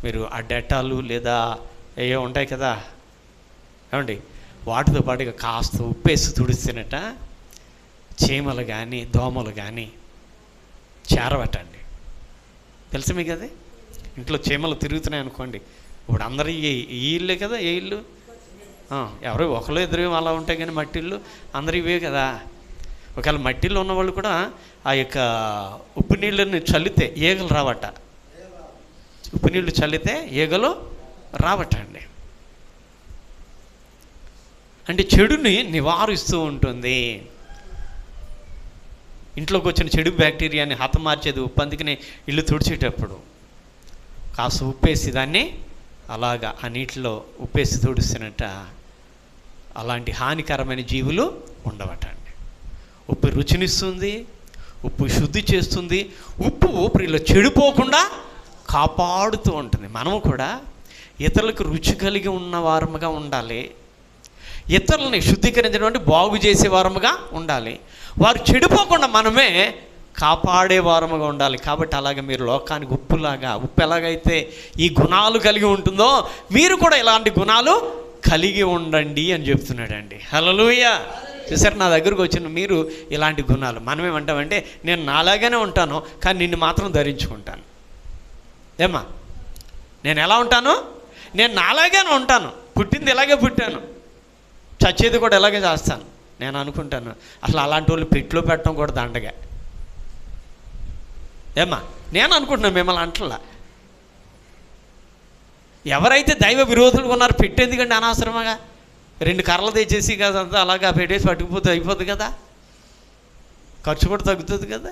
మీరు ఆ డెటాలు లేదా ఏవో ఉంటాయి కదా ఏమండి, వాటితో పాటుగా కాస్త ఉప్పేసి తుడిస్తేనట చీమలు కానీ దోమలు కానీ చేరవటండి. తెలుసు మీకు అది? ఇంట్లో చీమలు తిరుగుతున్నాయి అనుకోండి, ఇప్పుడు అందరూ ఈ ఇల్లే కదా, ఏ ఇల్లు ఎవరో ఒకళ్ళు ఇద్దరు అలా ఉంటాయి, కానీ మట్టి ఇల్లు అందరూ ఇవే కదా. ఒకవేళ మట్టిల్లో ఉన్నవాళ్ళు కూడా ఆ యొక్క ఉప్పు నీళ్ళని చల్లితే ఈగలు రావట. ఉప్పు నీళ్ళు చల్లితే ఈగలు రావటండి. అంటే చెడుని నివారిస్తూ ఉంటుంది. ఇంట్లోకి వచ్చిన చెడు బ్యాక్టీరియాని హతమార్చేది ఉప్పు. అందుకని ఇల్లు తుడిచేటప్పుడు కాస్త ఉప్పేసి దాన్ని అలాగా ఆ నీటిలో ఉప్పేసి తుడిసినట్ట అలాంటి హానికరమైన జీవులు ఉండవటండి. ఉప్పు రుచినిస్తుంది, ఉప్పు శుద్ధి చేస్తుంది, ఉప్పు ఊపిరిలో చెడిపోకుండా కాపాడుతూ ఉంటుంది. మనము కూడా ఇతరులకు రుచి కలిగి ఉన్న వారముగా ఉండాలి, ఇతరులని శుద్ధీకరించడం బాగు చేసే వారముగా ఉండాలి, వారు చెడిపోకుండా మనమే కాపాడే వారముగా ఉండాలి. కాబట్టి అలాగే మీరు లోకానికి ఉప్పులాగా, ఉప్పు ఎలాగైతే ఈ గుణాలు కలిగి ఉంటుందో మీరు కూడా ఇలాంటి గుణాలు కలిగి ఉండండి అని చెప్తున్నాడండి. హల్లెలూయా. చూసారు, నా దగ్గరకు వచ్చిన మీరు ఇలాంటి గుణాలు. మనం ఏమంటామంటే నేను నాలాగానే ఉంటాను కానీ నిన్ను మాత్రం ధరించుకుంటాను. ఏమ్మా, నేను ఎలా ఉంటాను? నేను నాలాగానే ఉంటాను, పుట్టింది ఇలాగే పుట్టాను, చచ్చేది కూడా ఇలాగే చేస్తాను. నేను అనుకుంటాను అసలు అలాంటి వాళ్ళు పెట్టులో పెట్టడం కూడా దండగా. ఏమ్మా, నేను అనుకుంటున్నాను మిమ్మల్ని అంటలా. ఎవరైతే దైవ విరోధులు ఉన్నారో పెట్టేందుకంటే అనవసరమగా 2 కర్రలు తెచ్చేసి కదంతా అలాగా పెట్టేసి పట్టుకుపోతే అయిపోతుంది కదా, ఖర్చు కూడా తగ్గుతుంది కదా.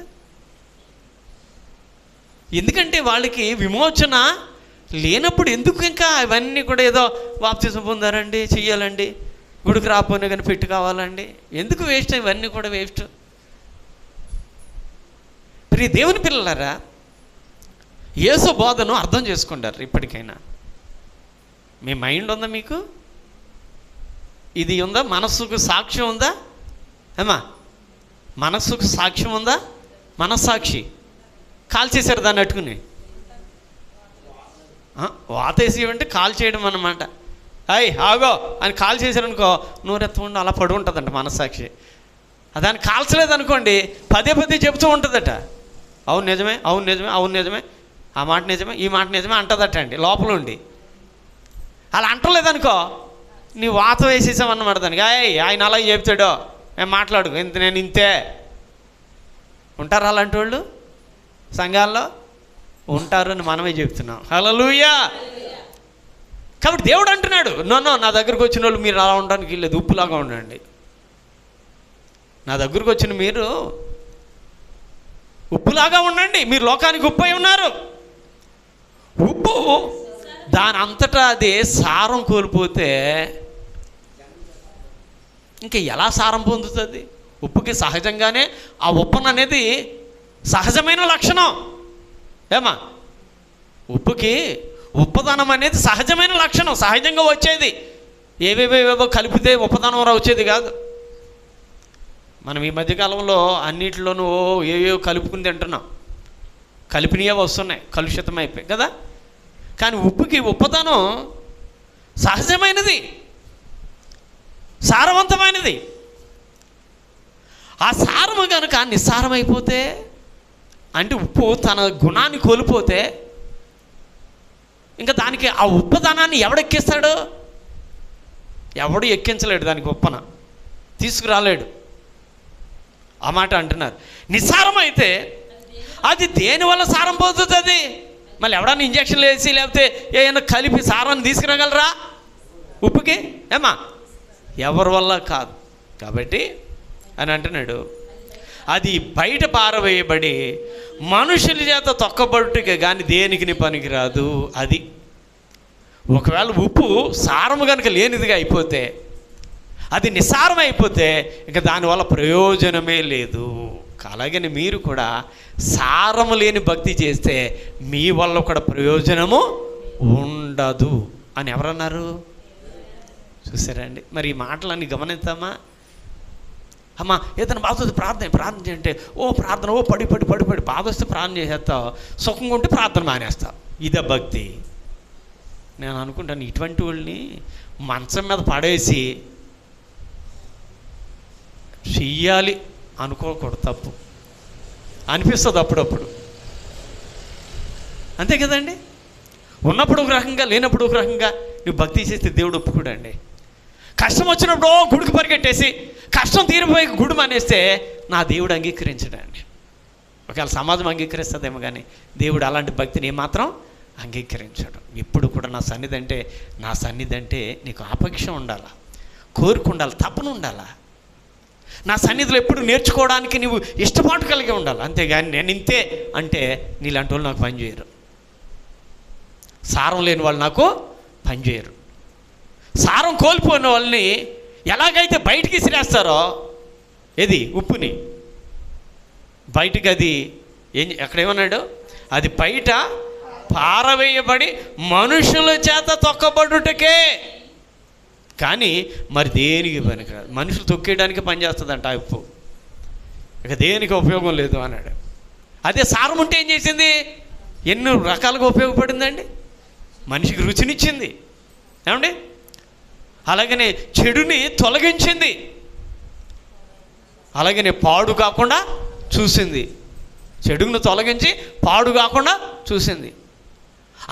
ఎందుకంటే వాళ్ళకి విమోచన లేనప్పుడు ఎందుకు ఇంకా ఇవన్నీ కూడా ఏదో బాప్తిసం పొందారండి, చెయ్యాలండి, గుడికి రాకపోయినా కానీ పెట్టి కావాలండి, ఎందుకు వేస్ట్? ఇవన్నీ కూడా వేస్ట్. ప్రియ దేవుని పిల్లలారా, యేసు బోధను అర్థం చేసుకుంటారు. ఇప్పటికైనా మీ మైండ్ ఉందా? మీకు ఇది ఉందా? మనస్సుకు సాక్ష్యం ఉందా? ఏమా, మనస్సుకు సాక్ష్యం ఉందా? మనస్సాక్షి కాల్ చేశారు దాన్ని అట్టుకుని. వాతేసి అంటే కాల్ చేయడం అన్నమాట. అయ్ ఆగో అని కాల్ చేశారనుకో, నూరెత్తకుండా అలా పడి ఉంటుందంట మనస్సాక్షి. దాన్ని కాల్చలేదనుకోండి పదే పదే చెబుతూ ఉంటుందట. అవును నిజమే, అవును నిజమే, అవును నిజమే, ఆ మాట నిజమే, ఈ మాట నిజమే అంటదట అండి లోపల ఉండి. అలా అంటలేదనుకో నీ వాత వేసేసామన్నమాట దానికి. ఆయన అలా చెప్తాడో మేము మాట్లాడు ఇంత, నేను ఇంతే. ఉంటారు అలాంటి వాళ్ళు సంఘాల్లో? ఉంటారు అని మనమే చెప్తున్నాం. హల్లెలూయా. కాబట్టి దేవుడు అంటున్నాడు, నో నా దగ్గరకు వచ్చిన వాళ్ళు మీరు అలా ఉండడానికి లేదు, ఉప్పులాగా ఉండండి. నా దగ్గరకు వచ్చిన మీరు ఉప్పులాగా ఉండండి. మీరు లోకానికి ఉప్పు అయి ఉన్నారు. ఉప్పు దాని అంతటా అదే సారం కోల్పోతే ఇంకా ఎలా సారం పొందుతుంది? ఉప్పుకి సహజంగానే ఆ ఉప్పన అనేది సహజమైన లక్షణం. ఏమా, ఉప్పుకి ఉప్పదనం అనేది సహజమైన లక్షణం, సహజంగా వచ్చేది. ఏవేవేవో కలిపితే ఉప్పదనం వచ్చేది కాదు. మనం ఈ మధ్యకాలంలో అన్నింటిలోనూ ఏవేవో కలుపుకుని తింటున్నాం, కలిపినవే వస్తున్నాయి, కలుషితం అయిపోయి కదా. కానీ ఉప్పుకి ఉప్పదనం సహజమైనది, సారవంతమైనది. ఆ సారము కనుక నిస్సారమైపోతే, అంటే ఉప్పు తన గుణాన్ని కోల్పోతే, ఇంకా దానికి ఆ ఉప్పదనాన్ని ఎవడెక్కిస్తాడు? ఎవడు ఎక్కించలేడు, దానికి ఉప్పన తీసుకురాలేడు. ఆ మాట అంటున్నారు. నిస్సారం అయితే అది దేనివల్ల సారం పొందుతుంది? మళ్ళీ ఎవడన్నా ఇంజక్షన్లు వేసి లేకపోతే ఏమైనా కలిపి సారాన్ని తీసుకురాగలరా ఉప్పుకి? ఏమా, ఎవరి వల్ల కాదు. కాబట్టి అని అంటున్నాడు, అది బయట పారవేయబడి మనుషుల చేత తొక్కబడుటకే కానీ దేనికి పనికిరాదు. అది ఒకవేళ ఉప్పు సారము కనుక లేనిదిగా అయిపోతే, అది నిస్సారం అయిపోతే ఇంకా దానివల్ల ప్రయోజనమే లేదు. అలాగని మీరు కూడా సారము లేని భక్తి చేస్తే మీ వల్ల కూడా ప్రయోజనము ఉండదు అని ఎవరన్నారు? చూసారండి. మరి ఈ మాటలన్నీ గమనిద్దామా? అమ్మా ఏదైనా బాధ వస్తే ప్రార్థన చేయంటే ప్రార్థన పడి బాధ వస్తే ప్రార్థన చేసేస్తావు, సుఖంగా ఉంటే ప్రార్థన మానేస్తావు. ఇదే భక్తి. నేను అనుకుంటాను ఇటువంటి వాళ్ళని మంచం మీద పడేసి చెయ్యాలి అనుకోకూడదు, తప్పు అనిపిస్తుంది అప్పుడప్పుడు, అంతే కదండి. ఉన్నప్పుడు ఒక రకంగా, లేనప్పుడు ఒక రకంగా నువ్వు భక్తి చేస్తే దేవుడు ఒప్పుకోడండి. కష్టం వచ్చినప్పుడు గుడికి పరిగెట్టేసి కష్టం తీరిపోయి గుడి మానేస్తే నా దేవుడు అంగీకరించడండి. ఒకవేళ సమాజం అంగీకరిస్తుందేమో కానీ దేవుడు అలాంటి భక్తిని ఏమాత్రం అంగీకరించాడు. ఇప్పుడు కూడా నా సన్నిధి అంటే నీకు ఆపేక్ష ఉండాలా, కోరిక ఉండాలి, తపన ఉండాలా. నా సన్నిధిలో ఎప్పుడు నేర్చుకోవడానికి నువ్వు ఇష్టపాటు కలిగి ఉండాలి. అంతేగాని నేను ఇంతే అంటే నీలాంటి వాళ్ళు నాకు పనిచేయరు, సారం లేని వాళ్ళు నాకు పనిచేయరు. సారం కోల్పోయిన వాళ్ళని ఎలాగైతే బయటికి విసిరేస్తారో, ఏది ఉప్పుని బయటికి, అది ఎక్కడేమన్నాడు, అది బయట పారవేయబడి మనుషుల చేత తొక్కబడుటకే కానీ మరి దేనికి పనికిరాదు. మనుషులు తొక్కేయడానికి పనిచేస్తుందంట ఆ ఉప్పు, ఇక దేనికి ఉపయోగం లేదు అన్నాడు. అదే సారం ఉంటే ఏం చేసింది, ఎన్నో రకాలుగా ఉపయోగపడిందండి. మనిషికి రుచినిచ్చింది ఏమండి, అలాగనే చెడుని తొలగించింది, అలాగనే పాడు కాకుండా చూసింది. చెడును తొలగించి పాడు కాకుండా చూసింది,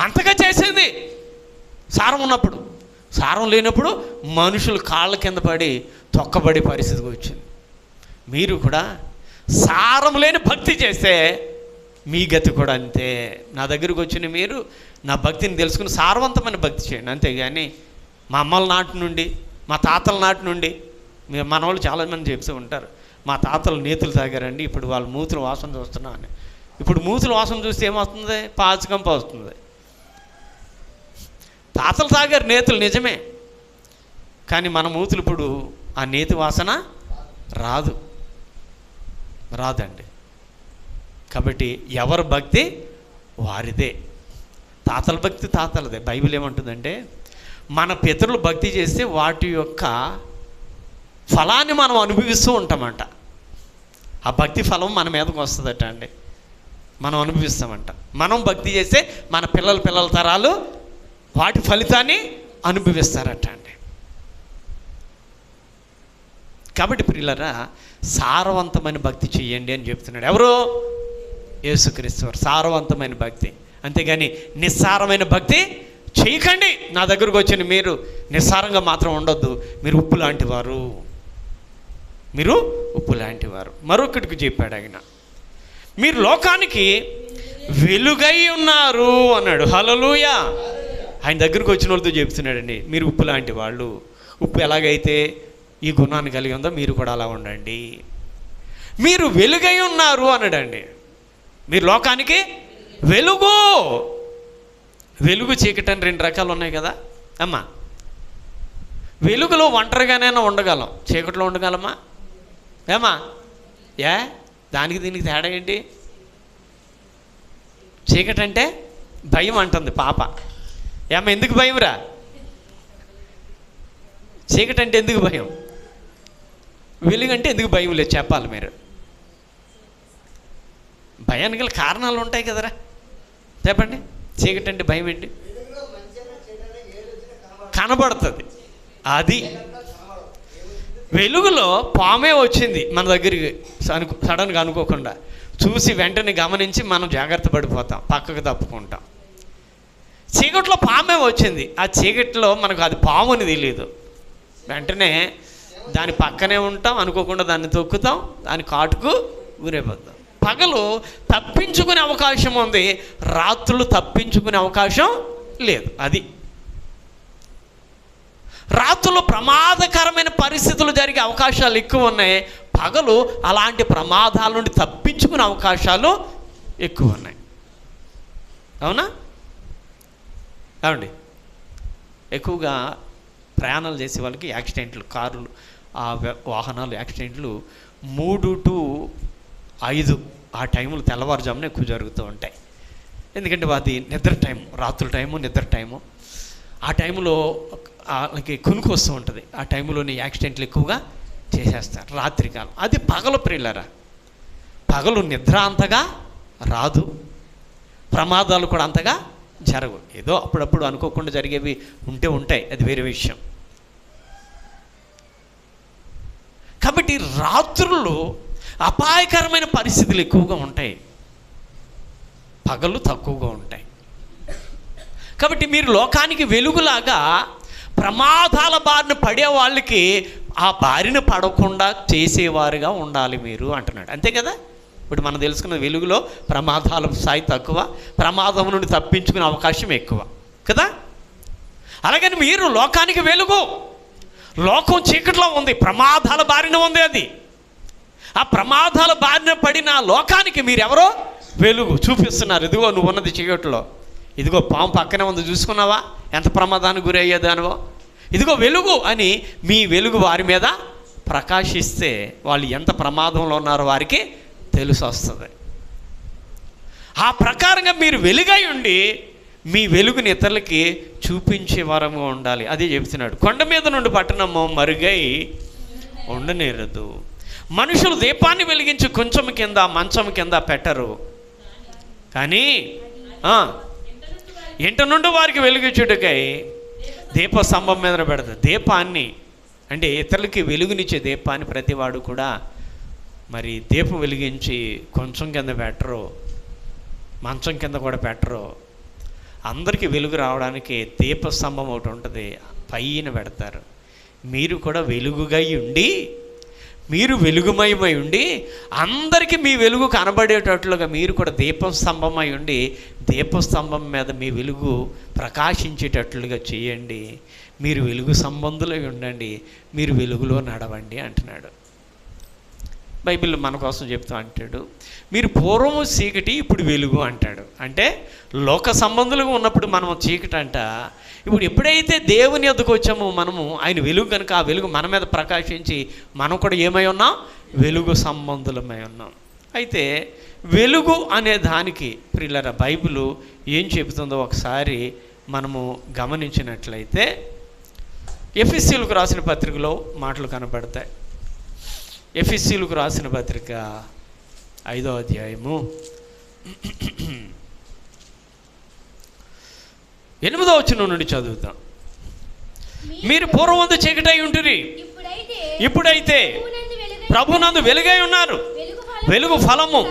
అంతగా చేసింది సారం ఉన్నప్పుడు. సారం లేనప్పుడు మనుషులు కాళ్ళ కింద పడి తొక్కబడే పరిస్థితికి వచ్చింది. మీరు కూడా సారం లేని భక్తి చేస్తే మీ గతి కూడా అంతే. నా దగ్గరికి వచ్చిన మీరు నా భక్తిని తెలుసుకుని సారవంతమైన భక్తి చేయండి, అంతేగాని మా అమ్మల నాటి నుండి, మా తాతల నాటి నుండి, మన వాళ్ళు చాలామంది చెప్తూ ఉంటారు, మా తాతలు నేతులు తాగారండి, ఇప్పుడు వాళ్ళు మూతుల వాసన చూస్తున్నా అని. ఇప్పుడు మూతుల వాసన చూస్తే ఏమవుతుంది, పాచికంప వస్తుంది. తాతలు తాగారు నేతులు నిజమే, కానీ మన మూతులు ఇప్పుడు ఆ నేతి వాసన రాదండి. కాబట్టి ఎవరి భక్తి వారిదే, తాతల భక్తి తాతలదే. బైబిల్ ఏమంటుందంటే, మన పితరులు భక్తి చేస్తే వాటి యొక్క ఫలాన్ని మనం అనుభవిస్తూ ఉంటామంట. ఆ భక్తి ఫలం మన మీదకి వస్తుందట అండి, మనం అనుభవిస్తామంట. మనం భక్తి చేస్తే మన పిల్లల తరాలు వాటి ఫలితాన్ని అనుభవిస్తారట అండి. కాబట్టి ప్రియులారా, సారవంతమైన భక్తి చెయ్యండి అని చెప్తున్నాడు. ఎవరు? యేసుక్రీస్తు వారు. సారవంతమైన భక్తి, అంతేగాని నిస్సారమైన భక్తి చేయకండి. నా దగ్గరకు వచ్చిన మీరు నిస్సారంగా మాత్రం ఉండొద్దు, మీరు ఉప్పు లాంటివారు. మరొకటికి చెప్పాడు ఆయన, మీరు లోకానికి వెలుగై ఉన్నారు అన్నాడు. హల్లెలూయా. ఆయన దగ్గరకు వచ్చిన వాళ్ళతో చెప్తున్నాడండి, మీరు ఉప్పు లాంటి వాళ్ళు. ఉప్పు ఎలాగైతే ఈ గుణాన్ని కలిగి ఉందో మీరు కూడా అలా ఉండండి. మీరు వెలుగై ఉన్నారు అన్నాడండి. మీరు లోకానికి వెలుగు చీకటి అని రెండు రకాలు ఉన్నాయి కదా అమ్మా. వెలుగులో ఒంటరిగానైనా ఉండగలం, చీకటిలో ఉండగలమా ఏమా? దానికి దీనికి తేడా ఏంటి? చీకటి అంటే భయం అంటుంది పాప. ఏమా ఎందుకు భయం రా? చీకటి అంటే ఎందుకు భయం? వెలుగు అంటే ఎందుకు భయం లేదు చెప్పాలి మీరు. భయానికి గల కారణాలు ఉంటాయి కదరా, చెప్పండి. చీకటి అంటే భయం ఏంటి? కనబడుతుంది. అది వెలుగులో పామే వచ్చింది మన దగ్గరికి సడన్గా అనుకోకుండా, చూసి వెంటనే గమనించి మనం జాగ్రత్త పడిపోతాం, పక్కకు తప్పుకుంటాం. చీకట్లో పామే వచ్చింది, ఆ చీకట్లో మనకు అది పాము అని తెలియదు, వెంటనే దాని పక్కనే ఉంటాం, అనుకోకుండా దాన్ని తొక్కుతాం, దాని కాటుకు గురైపోతాం. పగలు తప్పించుకునే అవకాశం ఉంది, రాత్రులు తప్పించుకునే అవకాశం లేదు. అది రాత్రులు ప్రమాదకరమైన పరిస్థితులు జరిగే అవకాశాలు ఎక్కువ ఉన్నాయి, పగలు అలాంటి ప్రమాదాల నుండి తప్పించుకునే అవకాశాలు ఎక్కువ ఉన్నాయి. అవునా? ఏమండి? ఎక్కువగా ప్రయాణాలు చేసే వాళ్ళకి యాక్సిడెంట్లు, కార్లు, వాహనాలు యాక్సిడెంట్లు 3 to 5 ఆ టైములు తెల్లవారుజామున ఎక్కువ జరుగుతూ ఉంటాయి. ఎందుకంటే అది నిద్ర టైం, రాత్రుల టైము, నిద్ర టైము. ఆ టైంలో వాళ్ళకి కునుకు వస్తూ ఉంటుంది, ఆ టైంలోని యాక్సిడెంట్లు ఎక్కువగా చేసేస్తారు రాత్రికాలం. అది పగలు ప్రియులారా, పగలు నిద్ర అంతగా రాదు, ప్రమాదాలు కూడా అంతగా జరగవు. ఏదో అప్పుడప్పుడు అనుకోకుండా జరిగేవి ఉంటాయి, అది వేరే విషయం. కాబట్టి రాత్రులు అపాయకరమైన పరిస్థితులు ఎక్కువగా ఉంటాయి, పగలు తక్కువగా ఉంటాయి. కాబట్టి మీరు లోకానికి వెలుగులాగా ప్రమాదాల బారిన పడే వాళ్ళకి ఆ బారిన పడకుండా చేసేవారుగా ఉండాలి మీరు అంటున్నాడు. అంతే కదా. ఇప్పుడు మనం తెలుసుకున్న వెలుగులో ప్రమాదాల స్థాయి తక్కువ, ప్రమాదం నుండి తప్పించుకునే అవకాశం ఎక్కువ కదా. అలాగని మీరు లోకానికి వెలుగు. లోకం చీకట్లో ఉంది, ప్రమాదాల బారిన ఉంది. అది ఆ ప్రమాదాల బారిన పడిన లోకానికి మీరెవరో వెలుగు చూపిస్తున్నారు. ఇదిగో నువ్వు ఉన్నది చీకట్లో, ఇదిగో పాము పక్కనే ఉంది చూసుకున్నావా, ఎంత ప్రమాదానికి గురయ్యేదానివో, ఇదిగో వెలుగు అని మీ వెలుగు వారి మీద ప్రకాశిస్తే వాళ్ళు ఎంత ప్రమాదంలో ఉన్నారో వారికి తెలిసి వస్తుంది. ఆ ప్రకారంగా మీరు వెలుగై ఉండి మీ వెలుగుని ఇతరులకి చూపించే వారంగా ఉండాలి. అదే చెబుతున్నాడు. కొండ మీద నుండి పట్టణము మరుగై ఉండనేరదు. మనుషులు దీపాన్ని వెలిగించి కొంచెం కింద మంచం కింద పెట్టరు, కానీ ఇంట నుండి వారికి వెలుగుచుటకై దీప స్తంభం మీద పెడతారు. దీపాన్ని అంటే ఇతరులకి వెలుగునిచ్చే దీపాన్ని ప్రతివాడు కూడా మరి దీపం వెలిగించి కొంచెం కింద పెట్టరు, మంచం కింద కూడా పెట్టరు. అందరికీ వెలుగు రావడానికి దీపస్తంభం ఒకటి ఉంటుంది, పైన పెడతారు. మీరు కూడా వెలుగుగా ఉండి, మీరు వెలుగుమయమై ఉండి అందరికీ మీ వెలుగు కనబడేటట్లుగా మీరు కూడా దీపస్తంభమై ఉండి దీపస్తంభం మీద మీ వెలుగు ప్రకాశించేటట్లుగా చేయండి. మీరు వెలుగు సంబంధులై ఉండండి, మీరు వెలుగులో నడవండి అంటున్నాడు. బైబిల్ మన కోసం చెప్తూ అంటాడు, మీరు పూర్వము చీకటి ఇప్పుడు వెలుగు అంటాడు. అంటే లోక సంబంధులుగా ఉన్నప్పుడు మనం చీకటి అంట, ఇప్పుడు ఎప్పుడైతే దేవుని యొద్దకు వచ్చామో మనము ఆయన వెలుగు కనుక ఆ వెలుగు మన మీద ప్రకాశించి మనం కూడా ఏమై ఉన్నాం, వెలుగు సంబంధులమై ఉన్నాం. అయితే వెలుగు అనే దానికి ప్రియులారా బైబిల్ ఏం చెబుతుందో ఒకసారి మనము గమనించినట్లయితే ఎఫెసీయులకు రాసిన పత్రికలో మాటలు కనబడతాయి. ఎఫెసీయులకు రాసిన పత్రిక 5వ అధ్యాయము 8వ వచనం నుండి చదువుతాం. మీరు పూర్వమందు చీకటై ఉంటురి, ఇప్పుడైతే ప్రభునందు వెలుగై ఉన్నారు. వెలుగు ఫలము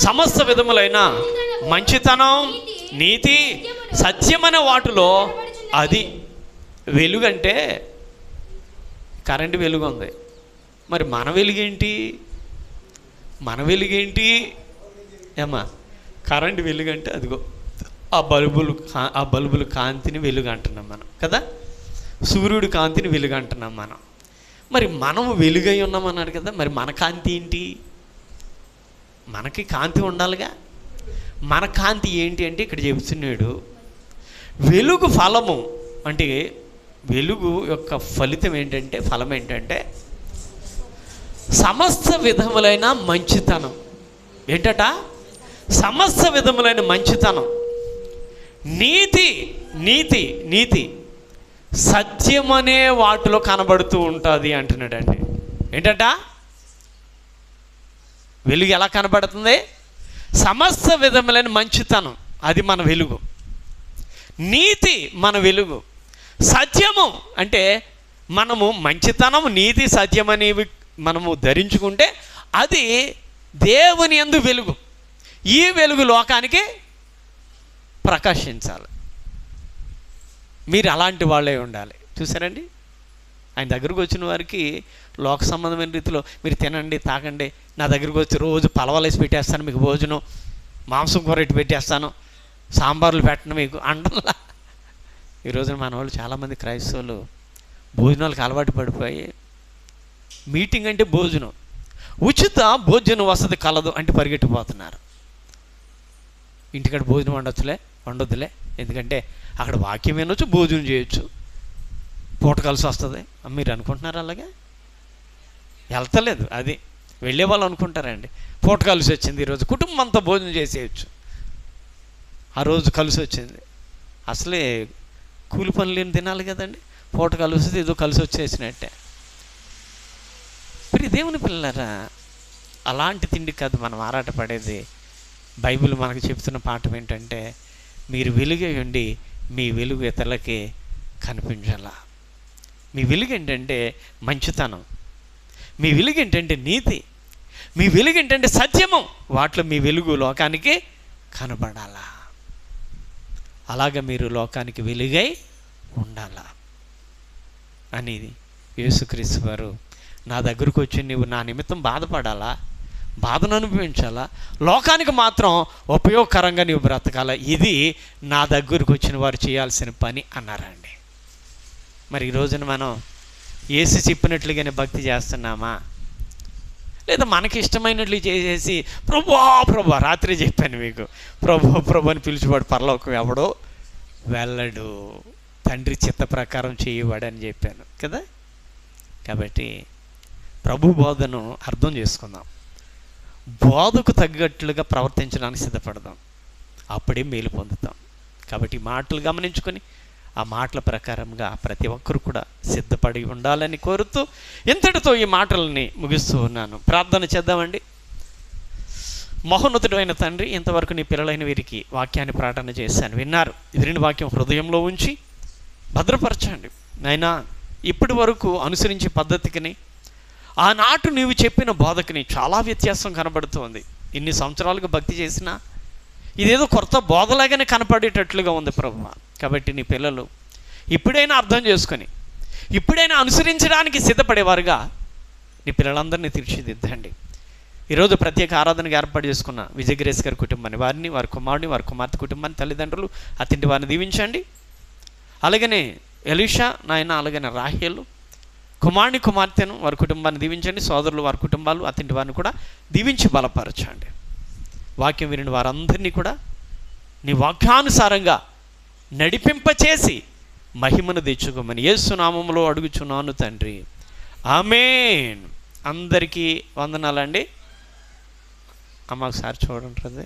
సమస్త విధములైన మంచితనం, నీతి, సత్యమైన వాటిలో అది వెలుగు. అంటే కరెంటు వెలుగు ఉంది, మరి మన వెలుగేంటి? మన వెలుగేంటి ఏమా? కరెంటు వెలుగు అంటే అదిగో ఆ బల్బులు కాంతిని వెలుగు అంటున్నాం మనం కదా, సూర్యుడి కాంతిని వెలుగు అంటున్నాం మనం. మరి మనము వెలుగై ఉన్నామన్నాడు కదా, మరి మన కాంతి ఏంటి? మనకి కాంతి ఉండాలిగా. మన కాంతి ఏంటి అంటే ఇక్కడ చెబుతున్నాడు, వెలుగు ఫలము. అంటే వెలుగు యొక్క ఫలితం ఏంటంటే, ఫలం ఏంటంటే సమస్త విధములైన మంచితనం. ఏంటట? సమస్త విధములైన మంచితనం, నీతి, నీతి, నీతి, సత్యమనే వాటిలో కనబడుతూ ఉంటుంది అంటున్నాడండి. ఏంటట? వెలుగు ఎలా కనబడుతుంది? సమస్త విధములైన మంచితనం, అది మన వెలుగు. నీతి మన వెలుగు. సత్యము అంటే మనము మంచితనం, నీతి, సత్యం అనేవి మనము ధరించుకుంటే అది దేవుని యందు వెలుగు. ఈ వెలుగు లోకానికి ప్రకాశించాలి. మీరు అలాంటి వాళ్ళే ఉండాలి. చూసారండి, ఆయన దగ్గరకు వచ్చిన వారికి లోక సంబంధమైన రీతిలో మీరు తినండి, తాగండి, నా దగ్గరకు వచ్చి రోజు పలవలేసి పెట్టేస్తాను, మీకు భోజనం మాంసం కూర ఇటు పెట్టేస్తాను, సాంబార్లు పెట్టను మీకు అండల్లా. ఈరోజున మన వాళ్ళు చాలామంది క్రైస్తవులు భోజనాలకు అలవాటు పడిపోయి, మీటింగ్ అంటే భోజనం, ఉచిత భోజనం వసతి కలదు అంటే పరిగెట్టిపోతున్నారు. ఇంటికాడ భోజనం వండొద్దులే, ఎందుకంటే అక్కడ వాక్యం వినొచ్చు, భోజనం చేయొచ్చు, పూట కలిసి వస్తుంది. మీరు అనుకుంటున్నారు అలాగే? వెళ్తలేదు, అది వెళ్ళే వాళ్ళు అనుకుంటారండి పూట కలిసి వచ్చింది, ఈరోజు కుటుంబం అంతా భోజనం చేసేయచ్చు, ఆ రోజు కలిసి వచ్చింది. అసలే కూలి పనులు ఏం తినాలి కదండి, పూట కలిసి వస్తే ఏదో కలిసి వచ్చేసినట్టే. మరి దేవుని పిల్లరా, అలాంటి తిండి కాదు మనం ఆరాటపడేది. బైబిల్ మనకు చెప్తున్న పాఠం ఏంటంటే, మీరు వెలుగై ఉండి మీ వెలుగు ఇతరులకి కనిపించాల. మీ వెలుగు ఏంటంటే మంచితనం, మీ వెలుగు ఏంటంటే నీతి, మీ వెలుగు ఏంటంటే సత్యము. వాటిలో మీ వెలుగు లోకానికి కనబడాలా. అలాగ మీరు లోకానికి వెలుగై ఉండాలా అనేది యేసుక్రీస్తు వారు నా దగ్గరకు వచ్చి నువ్వు నా నిమిత్తం బాధపడాలా, బాధను అనుభవించాలా, లోకానికి మాత్రం ఉపయోగకరంగా నీవు బ్రతకాలా, ఇది నా దగ్గరకు వచ్చిన వారు చేయాల్సిన పని అన్నారండి. మరి ఈ రోజున మనం యేసు చెప్పినట్లుగానే భక్తి చేస్తున్నామా, లేదా మనకి ఇష్టమైనట్లు చేసేసి ప్రభా రాత్రి చెప్పాను మీకు, ప్రభు అని పిలిచివాడు పరలోకం ఎవడో వెళ్ళడు, తండ్రి చిత్త ప్రకారం చేయవాడని చెప్పాను కదా. కాబట్టి ప్రభు బోధను అర్థం చేసుకుందాం, బోధకు తగ్గట్లుగా ప్రవర్తించడానికి సిద్ధపడదాం, అప్పుడే మేలు పొందుతాం. కాబట్టి ఈ మాటలు గమనించుకొని ఆ మాటల ప్రకారంగా ప్రతి ఒక్కరు కూడా సిద్ధపడి ఉండాలని కోరుతూ ఇంతటితో ఈ మాటలని ముగిస్తూ ఉన్నాను. ప్రార్థన చేద్దామండి. మహోన్నతుడైన తండ్రి, ఇంతవరకు నీ పిల్లలైన వీరికి వాక్యాన్ని ప్రార్థన చేశాను, విన్నారు. ఎదురిని వాక్యం హృదయంలో ఉంచి భద్రపరచండి నాయనా. ఇప్పటి వరకు అనుసరించే పద్ధతికిని ఆనాటు నీవు చెప్పిన బోధకుని చాలా వ్యత్యాసం కనబడుతుంది. ఇన్ని సంవత్సరాలుగా భక్తి చేసినా ఇదేదో కొత్త బోధలాగానే కనపడేటట్లుగా ఉంది ప్రభువా. కాబట్టి నీ పిల్లలు ఇప్పుడైనా అర్థం చేసుకొని ఇప్పుడైనా అనుసరించడానికి సిద్ధపడేవారుగా నీ పిల్లలందరినీ తీర్చిదిద్దండి. ఈరోజు ప్రత్యేక ఆరాధనగా ఏర్పాటు చేసుకున్న విజయగ్రేస్ గారి కుటుంబాన్ని, వారిని, వారి కుమారుని, వారి కుమార్తె కుటుంబాన్ని, తల్లిదండ్రులు, అతింటి వారిని దీవించండి. అలాగనే ఎలీషా నాయన, అలాగనే రాహేలు కుమారుని, కుమార్తెను, వారి కుటుంబాన్ని దీవించండి. సోదరులు, వారి కుటుంబాలు, అతింటి వారిని కూడా దీవించి బలపరచండి. వాక్యం విని వారందరినీ కూడా నీ వాక్యానుసారంగా నడిపింపచేసి మహిమను తెచ్చుకోమని యేసు నామములో అడుగుచున్నాను తండ్రి, ఆమేన్. అందరికీ వందనాలండి. అమ్మ ఒకసారి చూడండి.